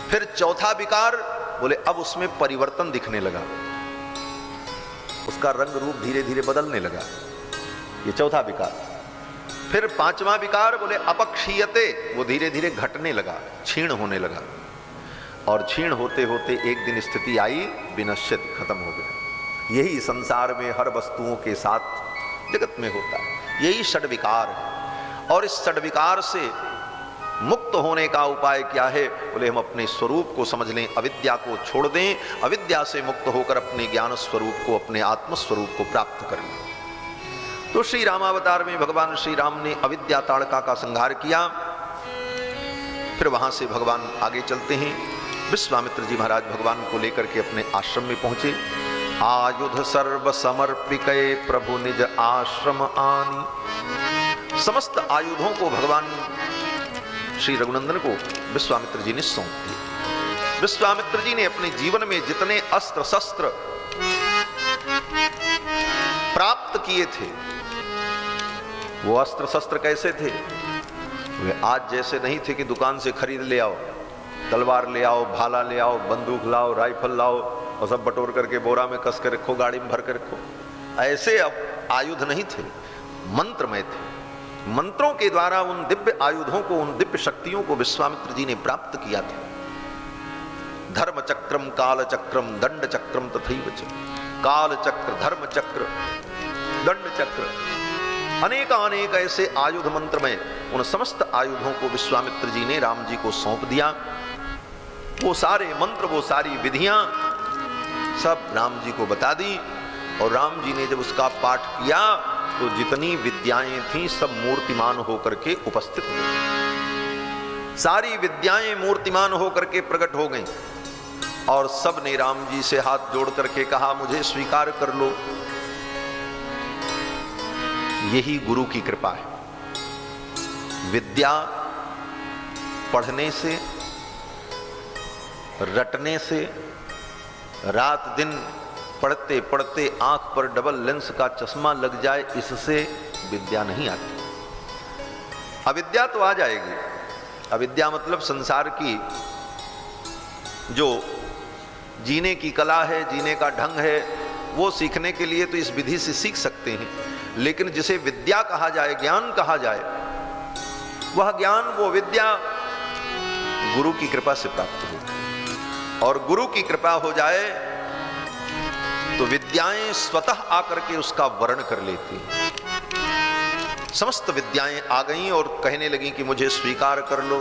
फिर चौथा विकार बोले अब उसमें परिवर्तन दिखने लगा, उसका रंग रूप धीरे धीरे बदलने लगा, ये चौथा विकार। फिर पांचवा विकार बोले अपक्षीयते, वो धीरे धीरे घटने लगा, क्षीण होने लगा, और क्षीण होते होते एक दिन स्थिति आई विनश्यति, खत्म हो गया। यही संसार में हर वस्तुओं के साथ जगत में होता है, यही षड विकार है। और इस षड विकार से मुक्त होने का उपाय क्या है? बोले हम अपने स्वरूप को समझ लें, अविद्या को छोड़ दें, अविद्या से मुक्त होकर अपने ज्ञान स्वरूप को, अपने आत्म स्वरूप को प्राप्त कर लें। तो श्री रामावतार में भगवान श्री राम ने अविद्या ताड़का का संहार किया। फिर वहां से भगवान आगे चलते हैं। विश्वामित्र जी महाराज भगवान को लेकर के अपने आश्रम में पहुंचे। आयुध सर्व समर्पिके प्रभु निज आश्रम आनी। समस्त आयुधों को भगवान श्री रघुनंदन को विश्वामित्र जी ने सौंप दिया। विश्वामित्र जी ने अपने जीवन में जितने अस्त्र शस्त्र प्राप्त किए थे, वो अस्त्र शस्त्र कैसे थे? वे आज जैसे नहीं थे कि दुकान से खरीद ले आओ, तलवार ले आओ, भाला ले आओ, बंदूक लाओ, राइफल लाओ और सब बटोर करके बोरा में कस कर रखो, गाड़ी में भर कर रखो। ऐसे अब आयुध नहीं थे, मंत्रमय थे। मंत्रों के द्वारा उन दिव्य आयुधों को, उन दिव्य शक्तियों को विश्वामित्र जी ने प्राप्त किया था। धर्म चक्रम, काल चक्रम, दंड चक्रम तथैव च। काल चक्र, धर्म चक्र, दंड चक्र, अनेक ऐसे आयुध मंत्रमय, उन समस्त आयुधों को विश्वामित्र जी ने राम जी को सौंप दिया। वो सारे मंत्र, वो सारी विधियां सब राम जी को बता दी। और राम जी ने जब उसका पाठ किया तो जितनी विद्याएं थीं सब मूर्तिमान होकर के उपस्थित हो गई। सारी विद्याएं मूर्तिमान होकर के प्रकट हो गईं और सब ने राम जी से हाथ जोड़ करके कहा, मुझे स्वीकार कर लो। यही गुरु की कृपा है। विद्या पढ़ने से, रटने से, रात दिन पढ़ते पढ़ते आंख पर डबल लेंस का चश्मा लग जाए, इससे विद्या नहीं आती। अविद्या तो आ जाएगी। अविद्या मतलब संसार की जो जीने की कला है, जीने का ढंग है, वो सीखने के लिए तो इस विधि से सीख सकते हैं। लेकिन जिसे विद्या कहा जाए, ज्ञान कहा जाए, वह ज्ञान, वो विद्या गुरु की कृपा से प्राप्त हो। और गुरु की कृपा हो जाए तो विद्याएं स्वतः आकर के उसका वर्ण कर लेती। समस्त विद्याएं आ गईं और कहने लगी कि मुझे स्वीकार कर लो।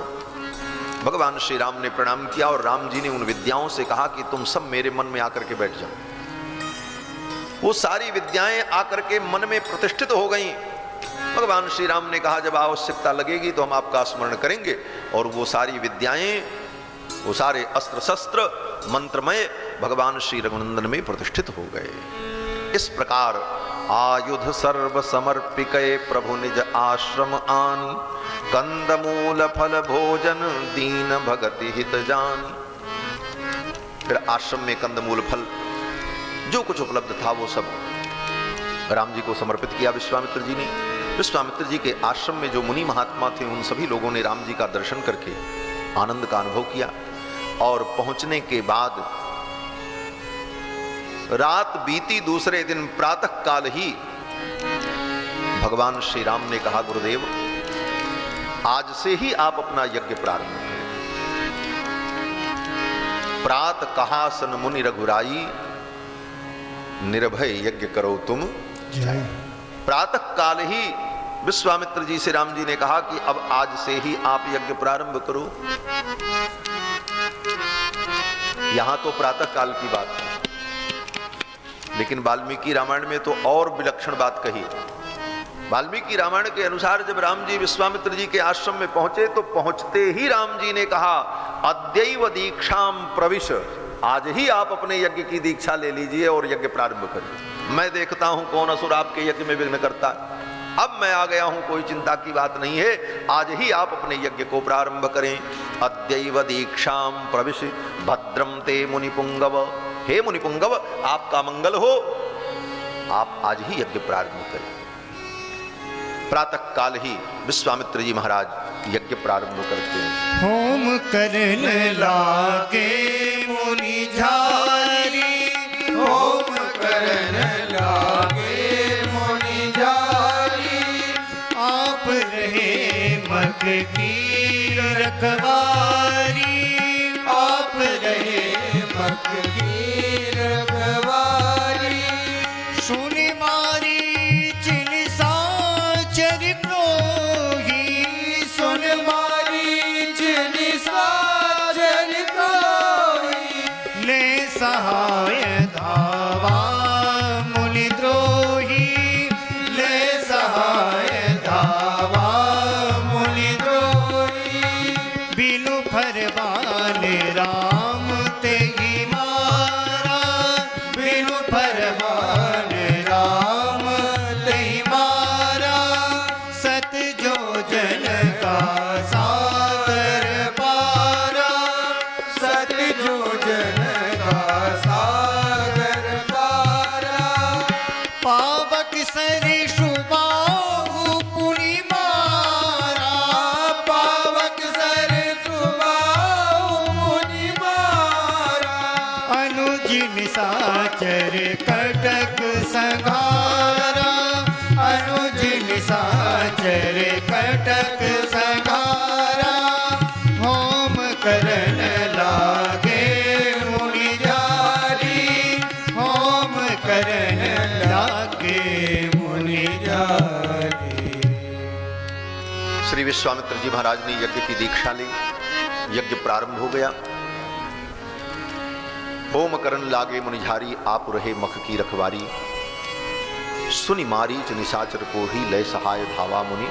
भगवान श्री राम ने प्रणाम किया और राम जी ने उन विद्याओं से कहा कि तुम सब मेरे मन में आकर के बैठ जाओ। वो सारी विद्याएं आकर के मन में प्रतिष्ठित हो गईं। भगवान श्री राम ने कहा जब आवश्यकता लगेगी तो हम आपका स्मरण करेंगे। और वो सारी विद्याएं, वो सारे अस्त्र शस्त्र मंत्रमय भगवान श्री रघुनंदन में प्रतिष्ठित हो गए। इस प्रकार आयुध सर्व समर्पिके प्रभु निज आश्रम आनी, कंदमूल फल भोजन दीन भगति हित जानी। फिर आश्रम में कंदमूल फल जो कुछ उपलब्ध था वो सब राम जी को समर्पित किया विश्वामित्र जी ने। विश्वामित्र जी के आश्रम में जो मुनि महात्मा थे उन सभी लोगों ने राम जी का दर्शन करके आनंद का अनुभव किया। और पहुंचने के बाद रात बीती, दूसरे दिन प्रातः काल ही भगवान श्री राम ने कहा गुरुदेव आज से ही आप अपना यज्ञ प्रारंभ करें। प्रात कहासन मुनि रघुराई, निर्भय यज्ञ करो तुम जय। प्रातः काल ही विश्वामित्र जी से राम जी ने कहा कि अब आज से ही आप यज्ञ प्रारंभ करो। यहां तो प्रातः काल की बात है, लेकिन वाल्मीकि रामायण में तो और विलक्षण बात कही। वाल्मीकि रामायण के अनुसार जब राम जी विश्वामित्र जी के आश्रम में पहुंचे तो पहुंचते ही राम जी ने कहा अद्यैव दीक्षाम प्रविश, आज ही आप अपने यज्ञ की दीक्षा ले लीजिए और यज्ञ प्रारंभ करिए। मैं देखता हूं कौन असुर आपके यज्ञ में विघ्न करता है। अब मैं आ गया हूं, कोई चिंता की बात नहीं है, आज ही आप अपने यज्ञ को प्रारंभ करें। अद्यैव दीक्षाम प्रविश भद्रम ते मुनिपुंगव, हे मुनिपुंगव आपका मंगल हो, आप आज ही यज्ञ प्रारंभ करें। प्रातः काल ही विश्वामित्र जी महाराज यज्ञ प्रारंभ करते हैं। होम करने लागे मुनि झारी, होम करने लागे मुनि झारी, आप रहे मक की रखवारी, आप रहे मक की रखवारी। सुनि मारी चिन साचर क्रोही, सुन मारी चिन साचर क्रोही, ले सहाय धावा मुनि द्रोही, ले सहाय धावा मुनि द्रोही। बिनु फरमान राम तेहि मारा, बिनु फरमान राम तेहि मारा। सत जो जन का सागर पारा, सत जो जन का सागर पारा। पावक सरि सुबाहु पुनि मारा, पावक सरि सुबाहु पुनि मारा। अनुज निशाचर कटक संघारा, अनुज निशाचर कटक संघारा। होम करन लागे मुनि झारी, होम करन लागे मुनि झारी। श्री विश्वामित्र जी महाराज ने यज्ञ की दीक्षा ली, यज्ञ प्रारंभ हो गया। होम करन लागे मुनिझारी, आप रहे मख की रखवारी। सुनि मारीच निशाचर को ही लय सहाय धावा मुनि।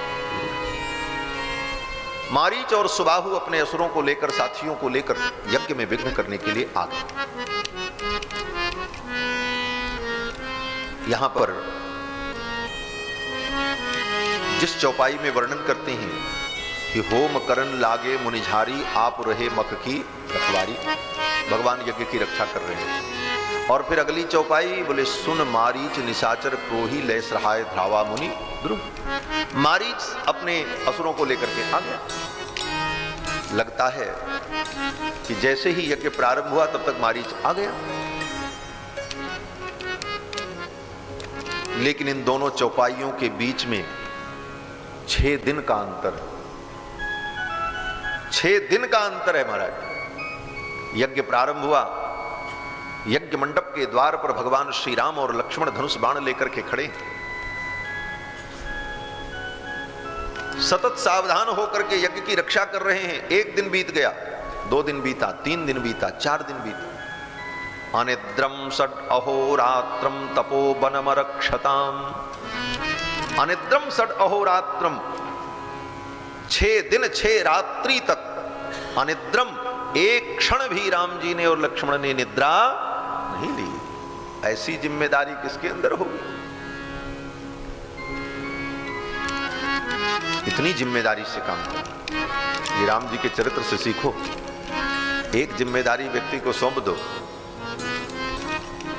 मारीच और सुबाहु अपने असुरों को लेकर, साथियों को लेकर यज्ञ में विघ्न करने के लिए आ गए। यहां पर जिस चौपाई में वर्णन करते हैं कि होम करन लागे मुनिझारी, आप रहे मख की रखवारी, भगवान यज्ञ की रक्षा कर रहे हैं। और फिर अगली चौपाई बोले सुन मारीच निशाचर क्रोही लय सहाय धावा मुनि ध्रुव। मारीच अपने असुरों को लेकर के आ गया। लगता है कि जैसे ही यज्ञ प्रारंभ हुआ तब तक मारीच आ गया, लेकिन इन दोनों चौपाइयों के बीच में 6 दिन का अंतर है। 6 दिन का अंतर है महाराज। यज्ञ प्रारंभ हुआ, यज्ञ मंडप के द्वार पर भगवान श्री राम और लक्ष्मण धनुष बाण लेकर के खड़े, सतत सावधान होकर के यज्ञ की रक्षा कर रहे हैं। एक दिन बीत गया, 2 दिन बीता, 3 दिन बीता, 4 दिन बीता। अनिद्रम षड अहोरात्रम तपोवनमरक्षताम। अनिद्रम षड अहोरात्रम, 6 दिन 6 रात्रि तक अनिद्रम, एक क्षण भी राम जी ने और लक्ष्मण ने निद्रा नहीं ली। ऐसी जिम्मेदारी किसके अंदर होगी? इतनी जिम्मेदारी से काम करो। ये राम जी के चरित्र से सीखो। एक जिम्मेदारी व्यक्ति को सौंप दो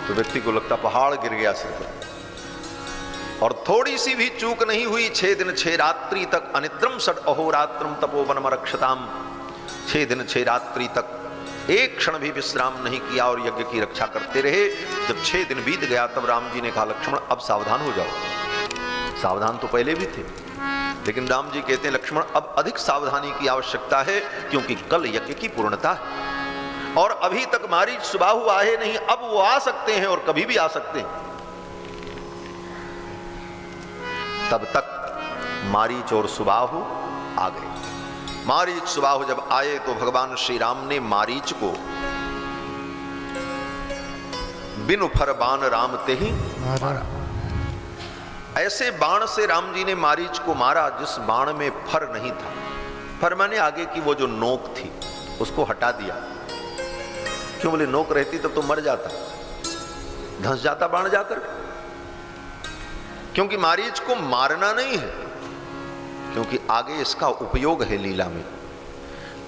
तो व्यक्ति को लगता पहाड़ गिर गया सिर पर, और थोड़ी सी भी चूक नहीं हुई। 6 दिन 6 रात्रि तक अनिद्रम षड अहोरात्रम तपोवनमरक्षताम, 6 दिन 6 रात्रि तक एक क्षण भी विश्राम नहीं किया और यज्ञ की रक्षा करते रहे। जब 6 दिन बीत गया तब राम जी ने कहा लक्ष्मण अब सावधान हो जाओ। सावधान तो पहले भी थे, लेकिन राम जी कहते हैं लक्ष्मण अब अधिक सावधानी की आवश्यकता है, क्योंकि कल यज्ञ की पूर्णता है और अभी तक मारीच सुबाहु आए नहीं। अब वो आ सकते हैं और कभी भी आ सकते हैं। तब तक मारीच और सुबाहु आ गए। मारीच सुबाहु जब आए तो भगवान श्री राम ने मारीच को बिनु फर बाण राम ते ही मारा। ऐसे बाण से राम जी ने मारीच को मारा जिस बाण में फर नहीं था। फर माने आगे की वो जो नोक थी उसको हटा दिया। क्यों? बोले नोक रहती तब तो मर जाता, धंस जाता बाण जाकर। क्योंकि मारीच को मारना नहीं है, क्योंकि आगे इसका उपयोग है लीला में।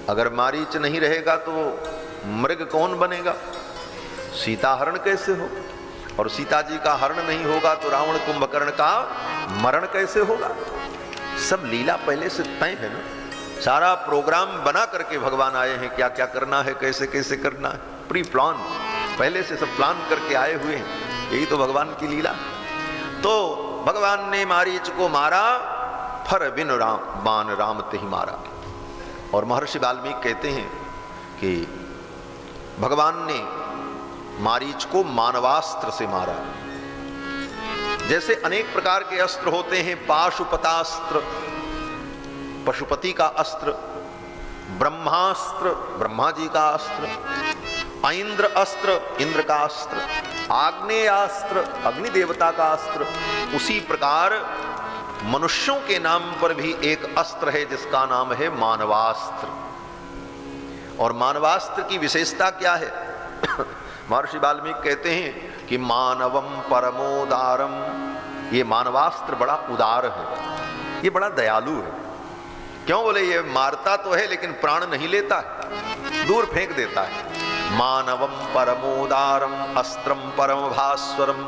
अगर मारीच नहीं रहेगा तो मृग कौन बनेगा? सीता हरण कैसे हो? और सीता जी का हरण नहीं होगा तो रावण कुंभकर्ण का मरण कैसे होगा? सब लीला पहले से तय है ना। सारा प्रोग्राम बना करके भगवान आए हैं, क्या क्या करना है, कैसे कैसे करना है, प्री प्लान, पहले से सब प्लान करके आए हुए हैं। यही तो भगवान की लीला। तो भगवान ने मारीच को मारा, फर बिन राम बाण राम ते ही मारा। और महर्षि वाल्मीकि कहते हैं कि भगवान ने मारीच को मानवास्त्र से मारा। जैसे अनेक प्रकार के अस्त्र होते हैं, पाशुपतास्त्र पशुपति का अस्त्र, ब्रह्मास्त्र ब्रह्मा जी का अस्त्र, ऐन्द्र अस्त्र इंद्र का अस्त्र, आग्नेयास्त्र अग्नि देवता का अस्त्र। उसी प्रकार मनुष्यों के नाम पर भी एक अस्त्र है जिसका नाम है मानवास्त्र। और मानवास्त्र की विशेषता क्या है? महर्षि वाल्मीकि कहते हैं कि मानवम परमोदारम, ये मानवास्त्र बड़ा उदार है, ये बड़ा दयालु है। क्यों? बोले ये मारता तो है लेकिन प्राण नहीं लेता है, दूर फेंक देता है। मानवम परमोदारम अस्त्रम परम भास्वरम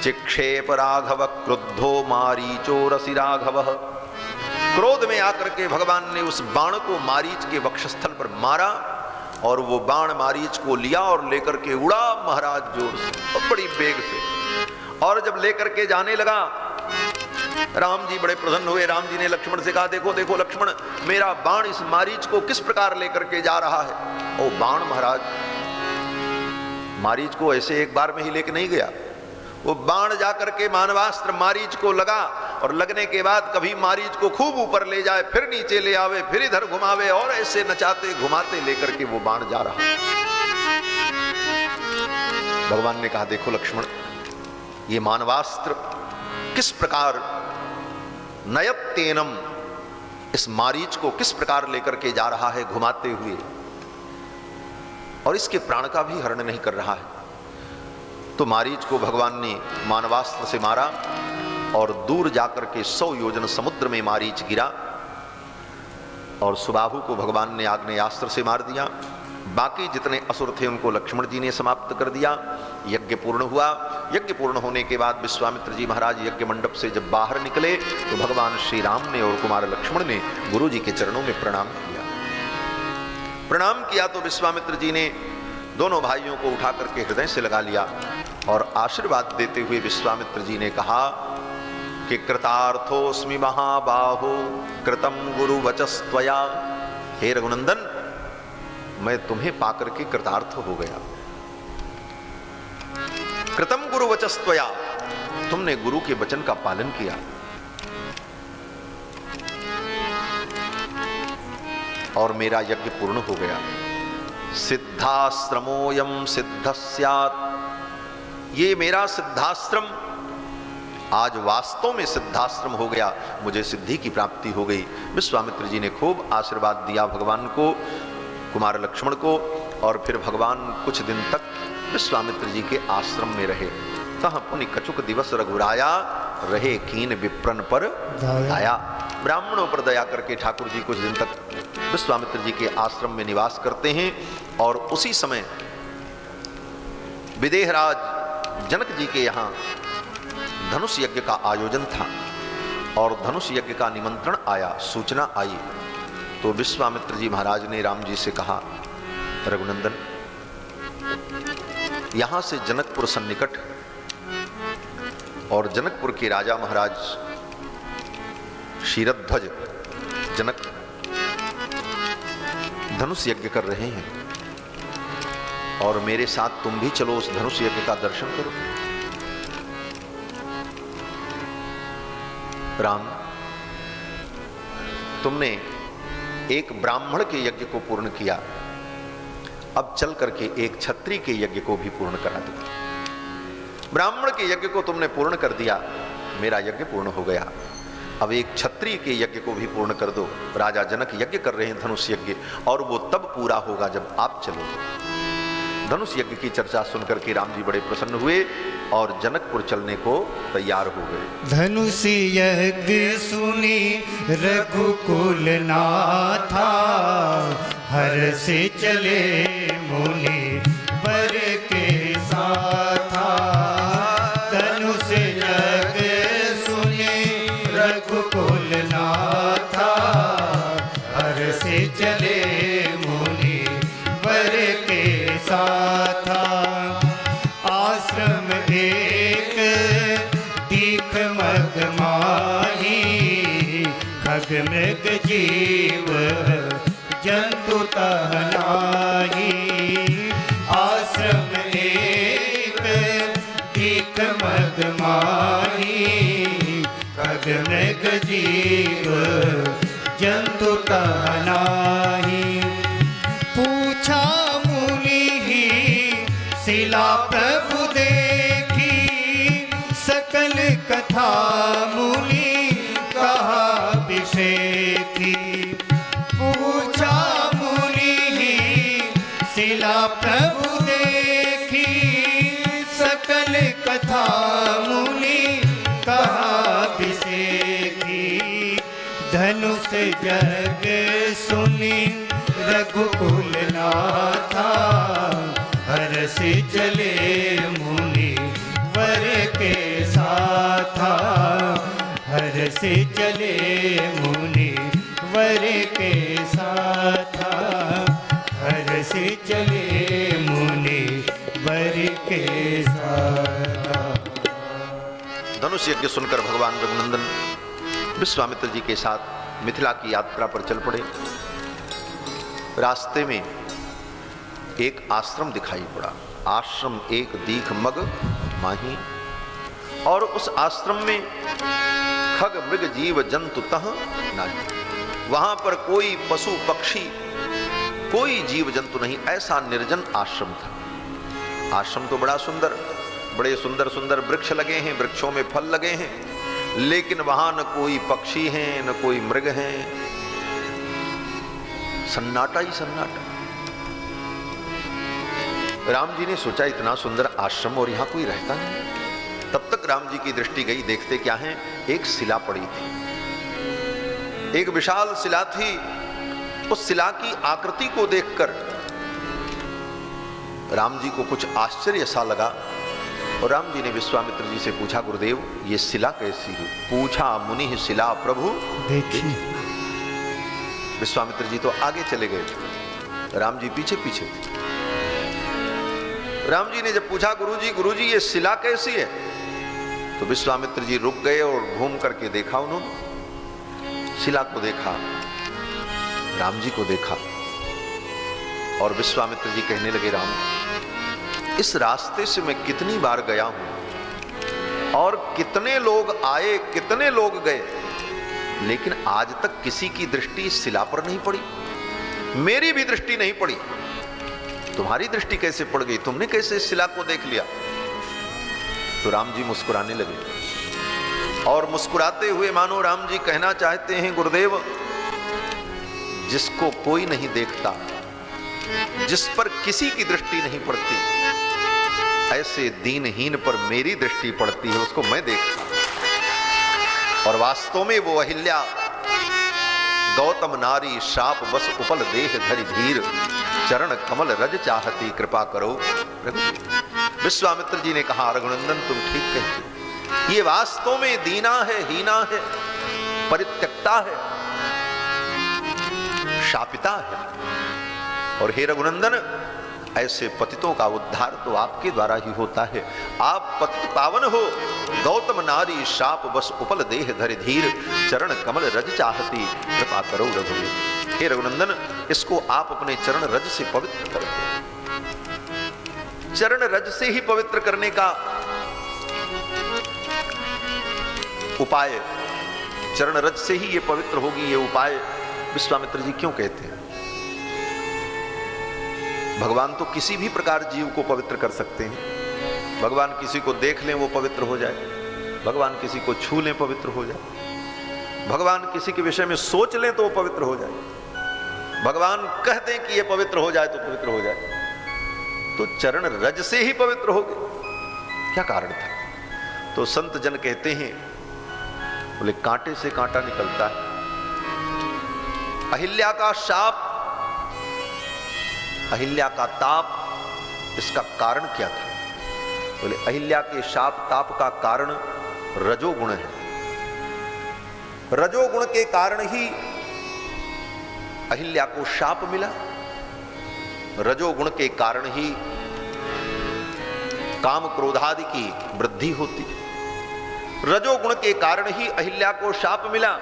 चिक्षेप राघव क्रुद्धो मारीचो रसि राघव। क्रोध में आकर के भगवान ने उस बाण को मारीच के वक्षस्थल पर मारा और वो बाण मारीच को लिया और लेकर के उड़ा महाराज जोर से और बड़ी बेग से। और जब लेकर के जाने लगा राम जी बड़े प्रसन्न हुए। राम जी ने लक्ष्मण से कहा देखो देखो लक्ष्मण, मेरा बाण इस मारीच को किस प्रकार लेकर के जा रहा है। ओ बाण महाराज मारीच को ऐसे एक बार में ही लेके नहीं गया। वो बाण जाकर के मानवास्त्र मारीच को लगा और लगने के बाद कभी मारीच को खूब ऊपर ले जाए, फिर नीचे ले आवे, फिर इधर घुमावे और ऐसे नचाते घुमाते लेकर के वो बाण जा रहा। भगवान ने कहा देखो लक्ष्मण, ये मानवास्त्र किस प्रकार नयत्तेनम, इस मारीच को किस प्रकार लेकर के जा रहा है घुमाते हुए, और इसके प्राण का भी हरण नहीं कर रहा है। तो मारीच को भगवान ने मानवास्त्र से मारा और दूर जाकर के 100 योजन समुद्र में मारीच गिरा और सुबाहु को भगवान ने आग्नेयास्त्र से मार दिया। बाकी जितने असुर थे उनको लक्ष्मण जी ने समाप्त कर दिया। यज्ञ पूर्ण हुआ। यज्ञ पूर्ण होने के बाद विश्वामित्र जी महाराज यज्ञ मंडप से जब बाहर निकले तो भगवान श्री राम ने और कुमार लक्ष्मण ने गुरु जी के चरणों में प्रणाम किया। प्रणाम किया तो विश्वामित्र जी ने दोनों भाइयों को उठा करके हृदय से लगा लिया और आशीर्वाद देते हुए विश्वामित्र जी ने कहा कि कृतार्थोस्मि महाबाहो कृतम गुरु वचस्त्वया। हे रघुनंदन, मैं तुम्हें पाकर के कृतार्थ हो गया। कृतम गुरु वचस्त्वया, तुमने गुरु के वचन का पालन किया और मेरा यज्ञ पूर्ण हो गया। सिद्धाश्रमोयम सिद्ध स्यात्, ये मेरा सिद्धाश्रम आज वास्तव में सिद्धाश्रम हो गया, मुझे सिद्धि की प्राप्ति हो गई। विश्वामित्र जी ने खूब आशीर्वाद दिया भगवान को, कुमार लक्ष्मण को, और फिर भगवान कुछ दिन तक विश्वामित्र जी के आश्रम में रहे। तह पुनि कछुक दिवस रघुराया, रहे कीन विप्रन पर दया। ब्राह्मणों पर दया करके ठाकुर जी कुछ दिन तक विश्वामित्र जी के आश्रम में निवास करते हैं। और उसी समय विदेहराज जनक जी के यहाँ धनुष यज्ञ का आयोजन था और धनुष यज्ञ का निमंत्रण आया, सूचना आई। तो विश्वामित्र जी महाराज ने राम जी से कहा, रघुनंदन, यहां से जनकपुर सन्निकट और जनकपुर के राजा महाराज क्षीरध्वज जनक धनुष यज्ञ कर रहे हैं और मेरे साथ तुम भी चलो, उस धनुष यज्ञ का दर्शन करो। राम, तुमने एक ब्राह्मण के यज्ञ को पूर्ण किया, अब चल करके एक क्षत्रिय के यज्ञ को भी पूर्ण करा दो। ब्राह्मण के यज्ञ को तुमने पूर्ण कर दिया, मेरा यज्ञ पूर्ण हो गया। अब एक क्षत्रिय के यज्ञ को भी पूर्ण कर दो। राजा जनक यज्ञ कर रहे हैं धनुष यज्ञ, और वो तब पूरा होगा जब आप चलोगे। धनुष यज्ञ की चर्चा सुनकर के राम जी बड़े प्रसन्न हुए और जनकपुर चलने को तैयार हो गए। धनुष यज्ञ सुनी रघुकुल नाथा, हर से चले मुनि वर के साथा। धनुष यज्ञ सुनी रघुकुल नाथा, हर से चले मुनि वर के साथा। आश्रम एक दीख मग माही, खग मृग जीव जंतु तहनाही। आश्रम एक दीख मग माही, खग मृग जीव जंतु तहनाही। पूछा शिला प्रभु देखी, सकल कथा मुनि कहा विषेखी। पूछा मुनि शिला प्रभु देखी, सकल कथा मुनि कहा विषेखी। धनुष यज्ञ सुनी रघुकुल नाथा, हर से चले मुनि वर के साथा। हर से चले मुनि वर के साथा। हर से चले मुनि वर के साथा। धनुष यज्ञ सुनकर भगवान रघुनंदन विश्वामित्र जी के साथ मिथिला की यात्रा पर चल पड़े। रास्ते में एक आश्रम दिखाई पड़ा, आश्रम एक दीख मग माही, और उस आश्रम में खग मृग जीव जंतु तह नाही। वहां पर कोई पशु पक्षी, कोई जीव जंतु नहीं, ऐसा निर्जन आश्रम था। आश्रम तो बड़ा सुंदर, बड़े सुंदर सुंदर वृक्ष लगे हैं, वृक्षों में फल लगे हैं, लेकिन वहां न कोई पक्षी है न कोई मृग है, सन्नाटा ही सन्नाटा। राम जी ने सोचा इतना सुंदर आश्रम और यहां कोई रहता नहीं। तब तक राम जी की दृष्टि गई, देखते क्या है, एक शिला पड़ी थी, एक विशाल शिला थी। उस शिला की आकृति को देखकर राम जी को कुछ आश्चर्य सा लगा और राम जी ने विश्वामित्र जी से पूछा, गुरुदेव ये शिला कैसी है? पूछा मुनि शिला प्रभु देखिए। विश्वामित्र जी तो आगे चले गए, राम जी पीछे पीछे। राम जी ने जब पूछा, गुरुजी ये शिला कैसी है? तो विश्वामित्र जी रुक गए और घूम करके देखा उन्होंने। शिला को देखा, राम जी को देखा, और विश्वामित्र जी कहने लगे, राम, इस रास्ते से मैं कितनी बार गया हूं और कितने लोग आए, कितने लोग गए, लेकिन आज तक किसी की दृष्टि इस शिला पर नहीं पड़ी, मेरी भी दृष्टि नहीं पड़ी। तुम्हारी दृष्टि कैसे पड़ गई? तुमने कैसे इस शिला को देख लिया? तो राम जी मुस्कुराने लगे और मुस्कुराते हुए मानो राम जी कहना चाहते हैं, गुरुदेव, जिसको कोई नहीं देखता, जिस पर किसी की दृष्टि नहीं पड़ती, ऐसे दीनहीन पर मेरी दृष्टि पड़ती है, उसको मैं देखता। और वास्तव में वो अहिल्या गौतम नारी शाप बस उपल देह धरि धीर, चरण कमल रज चाहती कृपा करो रघुवीर। विश्वामित्र जी ने कहा, रघुनंदन तुम ठीक कहते, ये वास्तव में दीना है, हीना है, परित्यक्ता है, शापिता है। और हे रघुनंदन, ऐसे पतितों का उद्धार तो आपके द्वारा ही होता है। आप पतित पावन हो, गौतम नारी शाप बस उपल देह धरि धीर, चरण कमल रज चाहती कृपा करो रघुवीर। हे रघुनंदन, इसको आप अपने चरण रज से पवित्र करो। चरण रज से ही पवित्र करने का उपाय, चरण रज से ही ये पवित्र होगी, ये उपाय विश्वामित्र जी क्यों कहते हैं? भगवान तो किसी भी प्रकार जीव को पवित्र कर सकते हैं। भगवान किसी को देख लें वो पवित्र हो जाए, भगवान किसी को छू लें पवित्र हो जाए, भगवान किसी के विषय में सोच लें तो वो पवित्र हो जाए, भगवान कह दें कि ये पवित्र हो जाए तो पवित्र हो जाए। तो चरण रज से ही पवित्र हो गए, क्या कारण था? तो संत जन कहते हैं, बोले कांटे से कांटा निकलता है। अहिल्या का शाप, अहिल्या का ताप, इसका कारण क्या था? बोले अहिल्या के शाप ताप का कारण रजोगुण है। रजोगुण के कारण ही अहिल्या को शाप मिला, रजोगुण के कारण ही काम क्रोधादि की वृद्धि होती, रजोगुण के कारण ही अहिल्या को शाप मिला।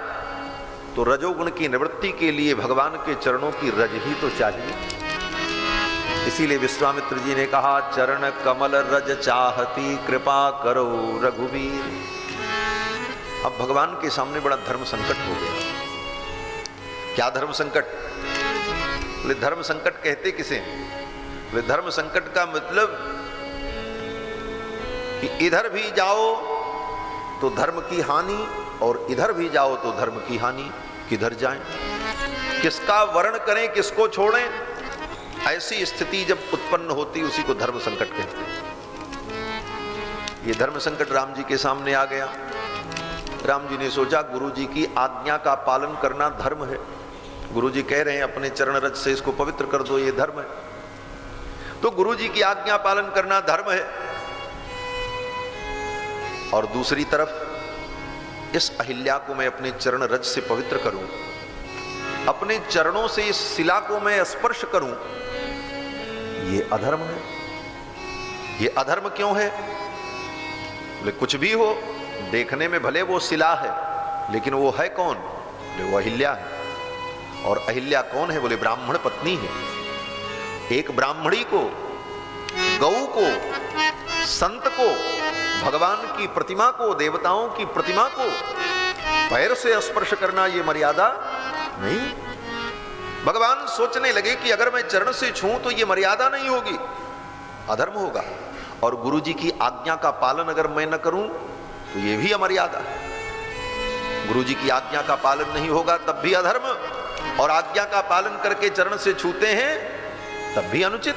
तो रजोगुण की निवृत्ति के लिए भगवान के चरणों की रज ही तो चाहिए। इसीलिए विश्वामित्र जी ने कहा, चरण कमल रज चाहती कृपा करो रघुवीर। अब भगवान के सामने बड़ा धर्म संकट हो गया। क्या धर्म संकट? बोले धर्म संकट कहते किसे? बोले धर्म संकट का मतलब कि इधर भी जाओ तो धर्म की हानि और इधर भी जाओ तो धर्म की हानि। किधर जाएं, किसका वर्ण करें, किसको छोड़ें, ऐसी स्थिति जब उत्पन्न होती उसी को धर्म संकट कहते हैं। ये धर्म संकट राम जी के सामने आ गया। राम जी ने सोचा, गुरु जी की आज्ञा का पालन करना धर्म है। गुरु जी कह रहे हैं अपने चरण रज से इसको पवित्र कर दो, ये धर्म है। तो गुरु जी की आज्ञा पालन करना धर्म है। और दूसरी तरफ इस अहिल्या को मैं अपने चरण रज से पवित्र करूं, अपने चरणों से इस शिला को मैं स्पर्श करूं, ये अधर्म है। ये अधर्म क्यों है? बोले कुछ भी हो, देखने में भले वो शिला है, लेकिन वो है कौन? बोले वो अहिल्या है। और अहिल्या कौन है? बोले ब्राह्मण पत्नी है। एक ब्राह्मणी को, गऊ को, संत को, भगवान की प्रतिमा को, देवताओं की प्रतिमा को पैर से स्पर्श करना ये मर्यादा नहीं। भगवान सोचने लगे कि अगर मैं चरण से छूं तो ये मर्यादा नहीं होगी, अधर्म होगा। और गुरु जी की आज्ञा का पालन अगर मैं न करूं तो ये भी अमर्यादा है। गुरु जी की आज्ञा का पालन नहीं होगा तब भी अधर्म, और आज्ञा का पालन करके चरण से छूते हैं तब भी अनुचित।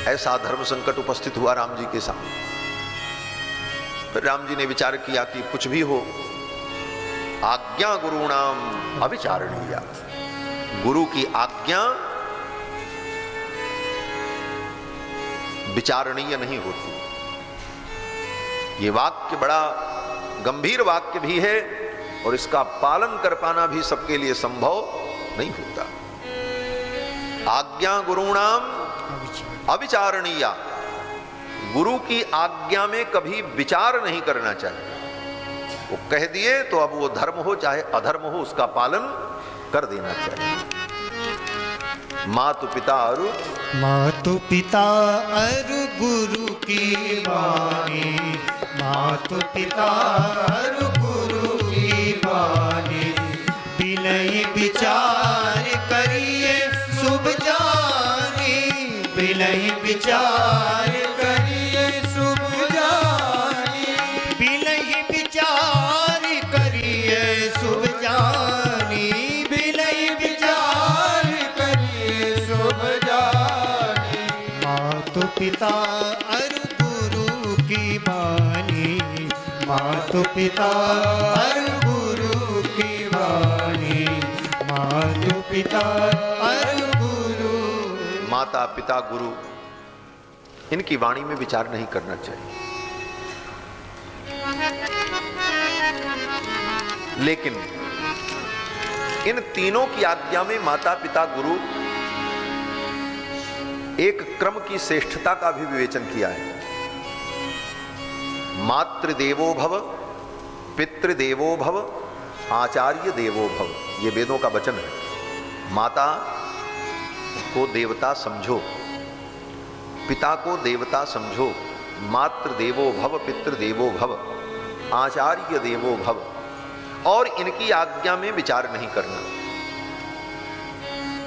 ऐसा धर्म संकट उपस्थित हुआ राम जी के सामने। फिर राम जी ने विचार किया कि कुछ भी हो, आज्ञा गुरुणाम अविचारणीया। गुरु की आज्ञा विचारणीय नहीं होती। ये वाक्य बड़ा गंभीर वाक्य भी है और इसका पालन कर पाना भी सबके लिए संभव नहीं होता। आज्ञा गुरुणाम अविचारणीया। गुरु की आज्ञा में कभी विचार नहीं करना चाहिए। वो कह दिए तो अब वो धर्म हो चाहे अधर्म हो, उसका पालन कर देना चाहिए। मातु पिता और मातु पिता और गुरु की वाणी, मातु पिता और गुरु की वाणी, बिनय विचार करिए शुभ जानी, बिनय विचार करिए शुभ जानी, बिनय विचार करिए शुभ जानी, बिनय विचार करिए शुभ जानी, मातु पिता और गुरु की वाणी, मातु पिता और गुरु की वाणी, मातु पिता और गुरु। माता पिता गुरु, इनकी वाणी में विचार नहीं करना चाहिए। लेकिन इन तीनों की आज्ञा में माता पिता गुरु एक क्रम की श्रेष्ठता का भी विवेचन किया है। मातृदेवो भव, पितृदेवो भव, आचार्य देवो भव, ये वेदों का वचन है। माता को देवता समझो, पिता को देवता समझो, मातृदेवो भव, पितृदेवो भव, आचार्य देवो भव, और इनकी आज्ञा में विचार नहीं करना।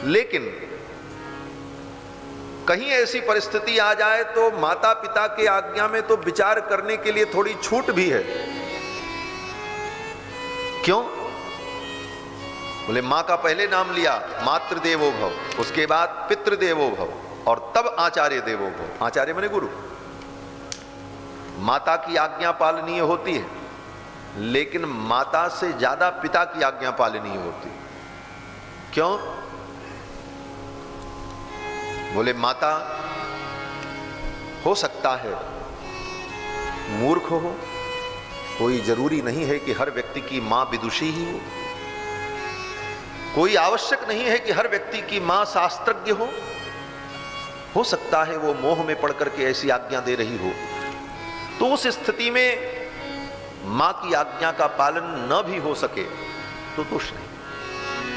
लेकिन कहीं ऐसी परिस्थिति आ जाए तो माता पिता के आज्ञा में तो विचार करने के लिए थोड़ी छूट भी है। क्यों? बोले मां का पहले नाम लिया मातृदेवो भव, उसके बाद पितृदेवो भव, और तब आचार्य देवो भव। आचार्य माने गुरु। माता की आज्ञा पालनीय होती है, लेकिन माता से ज्यादा पिता की आज्ञा पालनीय होती है। क्यों? बोले माता हो सकता है मूर्ख हो, कोई जरूरी नहीं है कि हर व्यक्ति की मां विदुषी ही कोई आवश्यक नहीं है कि हर व्यक्ति की मां शास्त्रज्ञ हो सकता है वो मोह में पड़ करके ऐसी आज्ञा दे रही हो। तो उस स्थिति में मां की आज्ञा का पालन न भी हो सके तो दोष नहीं,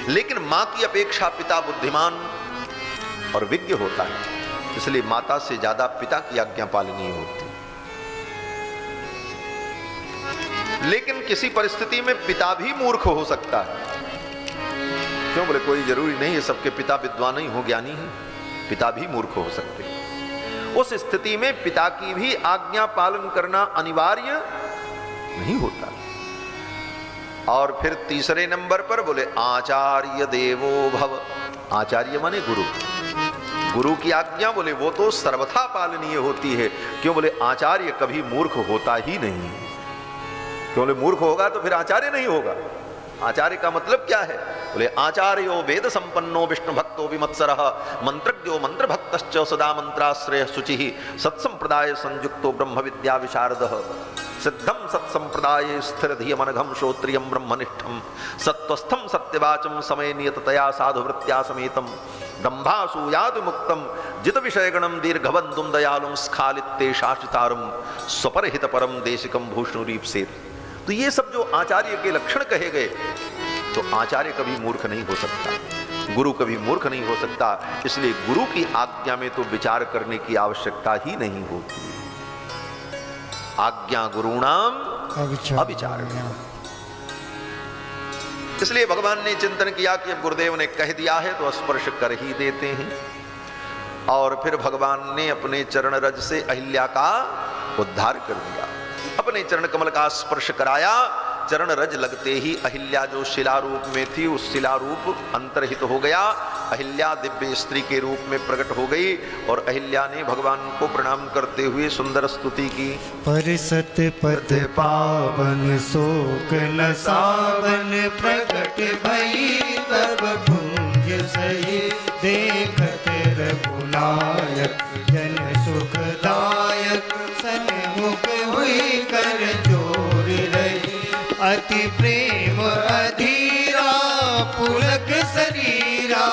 लेकिन मां की अपेक्षा पिता बुद्धिमान और विज्ञ होता है, इसलिए माता से ज्यादा पिता की आज्ञा पालनीय होती है। लेकिन किसी परिस्थिति में पिता भी मूर्ख हो सकता है। क्यों? बोले कोई जरूरी नहीं है सबके पिता विद्वान ही हो, ज्ञानी ही, पिता भी मूर्ख हो सकते हैं। उस स्थिति में पिता की भी आज्ञा पालन करना अनिवार्य नहीं होता। और फिर तीसरे नंबर पर बोले आचार्य देवो भव। आचार्य माने गुरु। गुरु की आज्ञा बोले वो तो सर्वथा पालनीय होती है। क्यों? बोले आचार्य कभी मूर्ख होता ही नहीं। क्यों? बोले मूर्ख होगा तो फिर आचार्य नहीं होगा। आचार्य का मतलब क्या है? बोले आचार्यो वेद संपन्नो विष्णु भक्तो विमत्सरः मंत्रज्ञो मंत्र भक्तश्च सदा मंत्राश्रय शुचिः सत्संप्रदाय संयुक्तो ब्रह्म विद्या विशारदः सिद्धम सत्संप्रदाय स्थिर धियमनघम श्रोत्रियम ब्रह्मनिष्ठम सत्वस्थम सत्यवाचम समय नियततया साधुवृत्त्या समेतम दंभासूयाद मुक्तम जित विषयगणम दीर्घबंधुम दयालुम स्खालित्ते शासितारम स्वपरहित परम देशिकम भूषणुरीपसेत। तो ये सब जो आचार्य के लक्षण कहे गए, तो आचार्य कभी मूर्ख नहीं हो सकता, गुरु कभी मूर्ख नहीं हो सकता। इसलिए गुरु की आज्ञा में तो विचार करने की आवश्यकता ही नहीं होती। आज्ञा गुरुणाम अविचार। इसलिए भगवान ने चिंतन किया कि अब गुरुदेव ने कह दिया है तो स्पर्श कर ही देते हैं। और फिर भगवान ने अपने चरण रज से अहिल्या का उद्धार कर दिया, अपने चरण कमल का स्पर्श कराया। चरण रज लगते ही अहिल्या जो शिला रूप में थी उस शिला रूप अंतर्हित हो गया। अहिल्या दिव्य स्त्री के रूप में प्रकट हो गई और अहिल्या ने भगवान को प्रणाम करते हुए सुंदर स्तुति की। परिसत पद पावन शोक न सावन प्रकट भई तब भुंज सही देखत रघुनायक जन सुखदायक सन्मुख हुई कर जोर रही अति प्रेम अधीरा पुलक शरीरा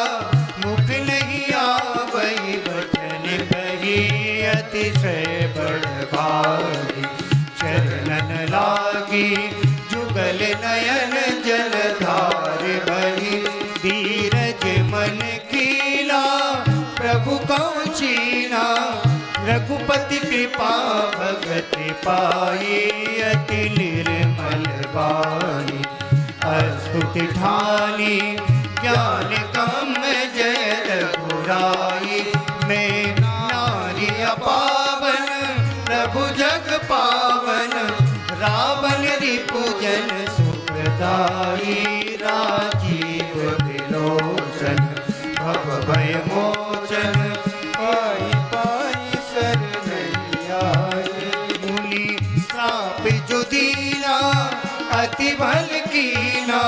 मुख नहीं आवई वचन कही अतिशय बड़ भारी चरणन लागी जुगल नयन जलधार बही धीरज मन कीला रघुपति कृपा भगति पाई, अति निर्मल वाणी अस्तुति ठानी, ज्ञान कम जय रघुराई। मैं नारी पावन प्रभु जग पावन, रावण रिपुजन सुखदाई। राजीव विलोचन भव भय मोचन, पाई पाई शरण आए। मुनि श्राप जो दीना अति भल कीना,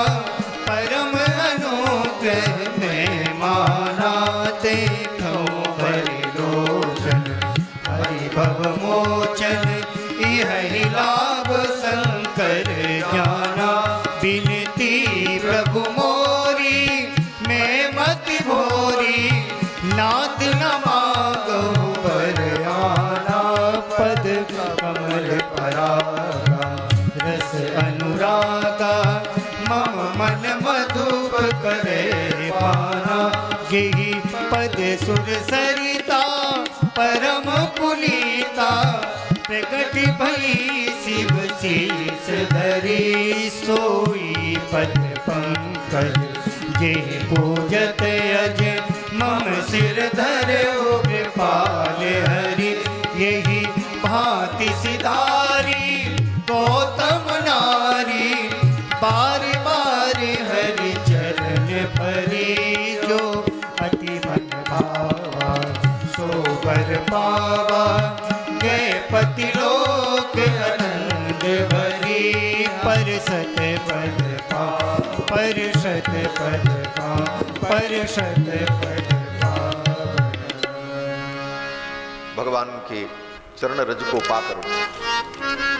परम अनुग्रह में माना। देखो हरि लोचन हरि भव मोचन, यही लाभ शंकर जाना। बिनती प्रभु मोरी मैं मति भोरी, नाथ न मांगो पर आना। पद कमल परागा रस अनुरागा, मम मन मधुप करे पाना। यही पद सुर सरिता परम पुनीता, प्रकट भई शिव शीस धरी। सोई पद पंकज जे पूजत अज, मम सिर धरो कृपाल हरि। यही भांति सिधारी गौतम नारी, बार बार हरि चरण परी। जो अति मन भावा सो बर पावा, जय पति लोक आनंद भरी। परसत पद पा परसत पद पा परसत पद पा। भगवान के चरण रज को पाकर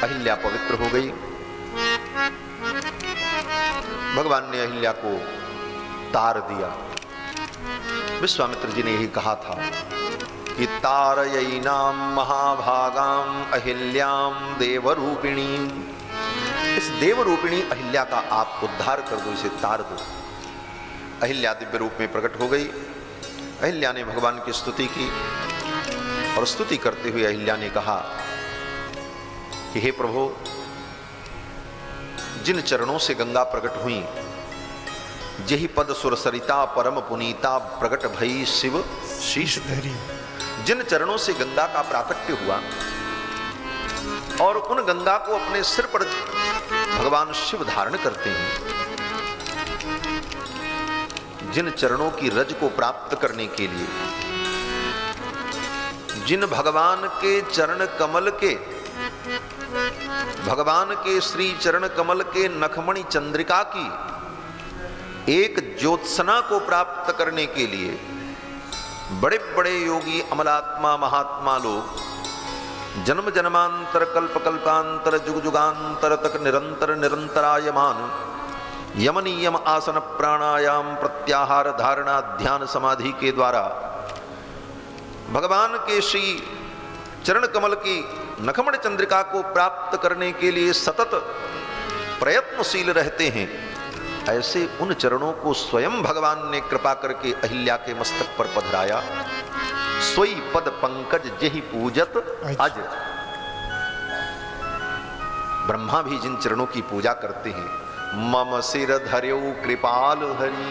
अहिल्या पवित्र हो गई। भगवान ने अहिल्या को तार दिया। विश्वामित्र जी ने यही कहा था कि तारयैनाम महाभागाम अहिल्याम देवरूपिणी। इस देवरूपिणी अहिल्या का आप उद्धार कर दो, इसे तार दो। अहिल्या दिव्य रूप में प्रकट हो गई। अहिल्या ने भगवान की स्तुति की और स्तुति करते हुए अहिल्या ने कहा कि हे प्रभु, जिन चरणों से गंगा प्रकट हुई, जही पद सुर सरिता परम पुनीता, प्रकट भई शिव शीश धरी। जिन चरणों से गंगा का प्राकट्य हुआ और उन गंगा को अपने सिर पर भगवान शिव धारण करते हैं, जिन चरणों की रज को प्राप्त करने के लिए, जिन भगवान के चरण कमल के, भगवान के श्री चरण कमल के नखमणि चंद्रिका की एक ज्योत्सना को प्राप्त करने के लिए बड़े बड़े योगी अमलात्मा महात्मा लोग जन्म जन्मांतर कल्प कल्पांतर जुग जुगांतर तक निरंतर निरंतरायमान यम नियम आसन प्राणायाम प्रत्याहार धारणा ध्यान समाधि के द्वारा भगवान के श्री चरण कमल की नखमण चंद्रिका को प्राप्त करने के लिए सतत प्रयत्नशील रहते हैं, ऐसे उन चरणों को स्वयं भगवान ने कृपा करके अहिल्या के मस्तक पर पधराया। सोई पद पंकज जेहि पूजत अज। ब्रह्मा भी जिन चरणों की पूजा करते हैं, मम सिर धर्यो कृपाल हरि,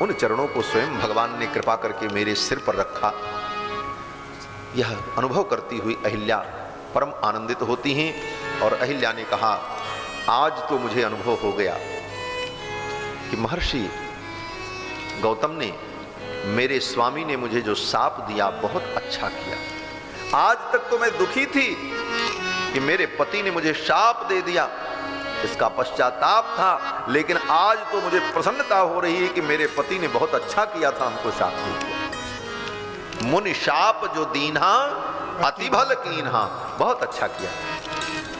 उन चरणों को स्वयं भगवान ने कृपा करके मेरे सिर पर रखा। यह अनुभव करती हुई अहिल्या परम आनंदित होती हैं और अहिल्या ने कहा, आज तो मुझे अनुभव हो गया कि महर्षि गौतम ने, मेरे स्वामी ने मुझे जो शाप दिया बहुत अच्छा किया। आज तक तो मैं दुखी थी कि मेरे पति ने मुझे शाप दे दिया, इसका पश्चाताप था, लेकिन आज तो मुझे प्रसन्नता हो रही है कि मेरे पति ने बहुत अच्छा किया था, हमको शाप दे दिया। मुनि शाप जो दीन्हा अति भल कीन्हा, बहुत अच्छा किया।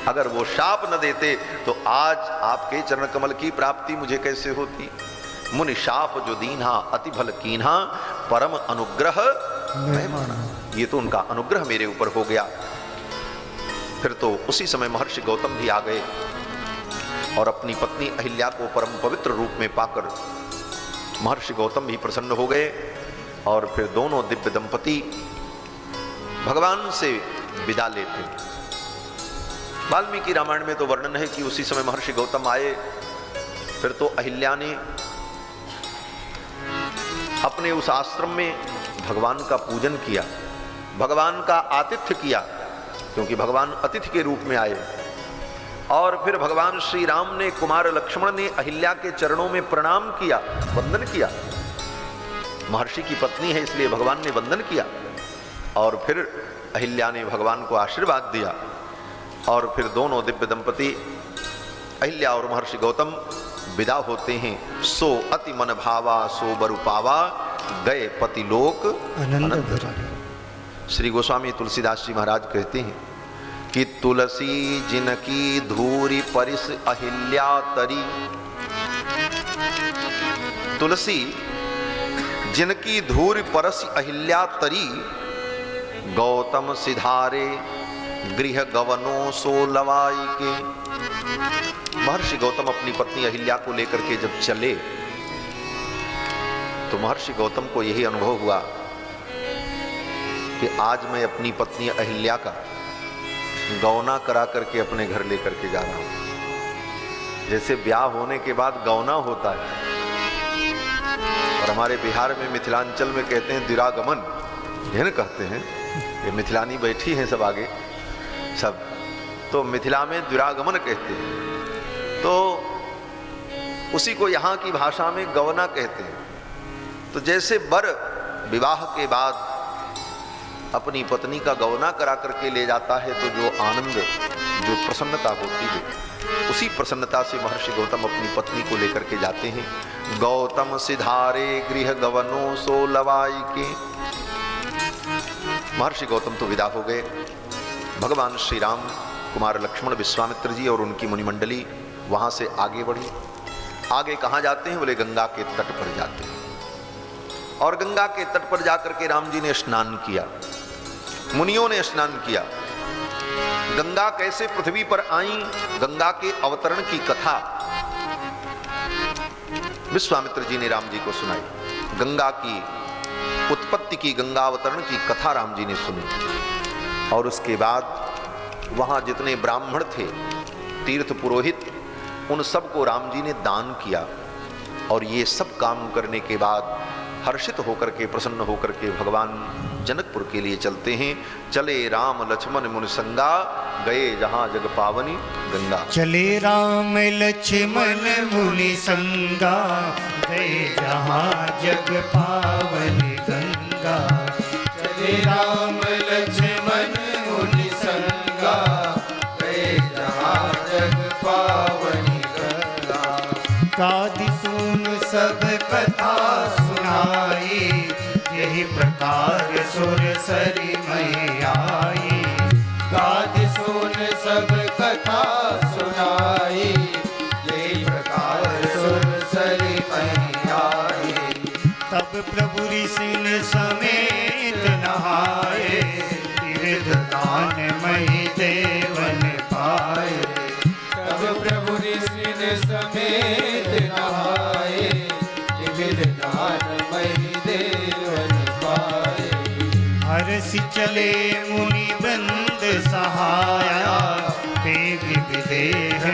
अगर वो शाप न देते तो आज आपके चरण कमल की प्राप्ति मुझे कैसे होती। मुनि शाप जो दीन्हा अति भल कीन्हा, परम अनुग्रह मैं माना। ये तो उनका अनुग्रह मेरे ऊपर हो गया। फिर तो उसी समय महर्षि गौतम भी आ गए और अपनी पत्नी अहिल्या को परम पवित्र रूप में पाकर महर्षि गौतम भी प्रसन्न हो गए और फिर दोनों दिव्य दंपति भगवान से विदा लेते। वाल्मीकि रामायण में तो वर्णन है कि उसी समय महर्षि गौतम आए, फिर तो अहिल्या ने अपने उस आश्रम में भगवान का पूजन किया, भगवान का आतिथ्य किया, क्योंकि भगवान अतिथि के रूप में आए। और फिर भगवान श्री राम ने, कुमार लक्ष्मण ने अहिल्या के चरणों में प्रणाम किया, वंदन किया। महर्षि की पत्नी है इसलिए भगवान ने वंदन किया। और फिर अहिल्या ने भगवान को आशीर्वाद दिया। और फिर दोनों दिव्य दंपति अहिल्या और महर्षि गौतम विदा होते हैं। सो अति मन भावा सो बरु पावा, गए पति लोक अनंत। श्री गोस्वामी तुलसीदास जी महाराज कहते हैं कि तुलसी जिनकी धूरी परिस अहिल्या तरी, तुलसी जिनकी धूरी परस अहिल्या तरी, गौतम सिधारे गृह गवनो सो लवाई के। महर्षि गौतम अपनी पत्नी अहिल्या को लेकर के जब चले तो महर्षि गौतम को यही अनुभव हुआ कि आज मैं अपनी पत्नी अहिल्या का गौना करा करके अपने घर लेकर के जा रहा हूं। जैसे ब्याह होने के बाद गौना होता है, और हमारे बिहार में मिथिलांचल में कहते हैं दिरागमन, यह न कहते हैं, ये मिथिलानी बैठी हैं सब आगे सब, तो मिथिला में दुरागमन कहते हैं, तो उसी को यहाँ की भाषा में गवना कहते हैं। तो जैसे बर विवाह के बाद अपनी पत्नी का गवना करा करके ले जाता है, तो जो आनंद, जो प्रसन्नता होती है, उसी प्रसन्नता से महर्षि गौतम अपनी पत्नी को लेकर के जाते हैं। गौतम सिधारे गृह गवनो सो लवाई के। महर्षि गौतम तो विदा हो गए। भगवान श्री राम, कुमार लक्ष्मण, विश्वामित्र जी और उनकी मुनिमंडली वहां से आगे बढ़ी। आगे कहां जाते हैं? बोले गंगा के तट पर जाते हैं। और गंगा के तट पर जाकर के राम जी ने स्नान किया, मुनियों ने स्नान किया। गंगा कैसे पृथ्वी पर आई, गंगा के अवतरण की कथा विश्वामित्र जी ने राम जी को सुनाई। गंगा की उत्पत्ति की, गंगा अवतरण की कथा राम जी ने सुनी। और उसके बाद वहां जितने ब्राह्मण थे, तीर्थ पुरोहित, उन सबको राम जी ने दान किया। और ये सब काम करने के बाद हर्षित होकर के, प्रसन्न होकर के भगवान जनकपुर के लिए चलते हैं। चले राम लक्ष्मण मुनि संगा, गए जहां जग पावनी गंगा। चले राम लक्ष्मण मुनि संगा, गए जहां जग पावनी गंगा। चले राम लक्ष्मण मुनि संगा, गए जहां जग पावनी गंगा। कादि सुन सब कथा सुनाई, यही प्रकार सुर सरी मई आई। गादि सुन सब कथा सुनाई, यही प्रकार सुर सरी मई आई। तब प्रभु ऋषि समेत नहाए, तीर्थ दान मई देवन पाए। तब प्रभु ऋषि समेत नहाए, तीर्थ दान मई देवन पाए। हर्षि चले मुनि बंद सहाया, देवी विदेह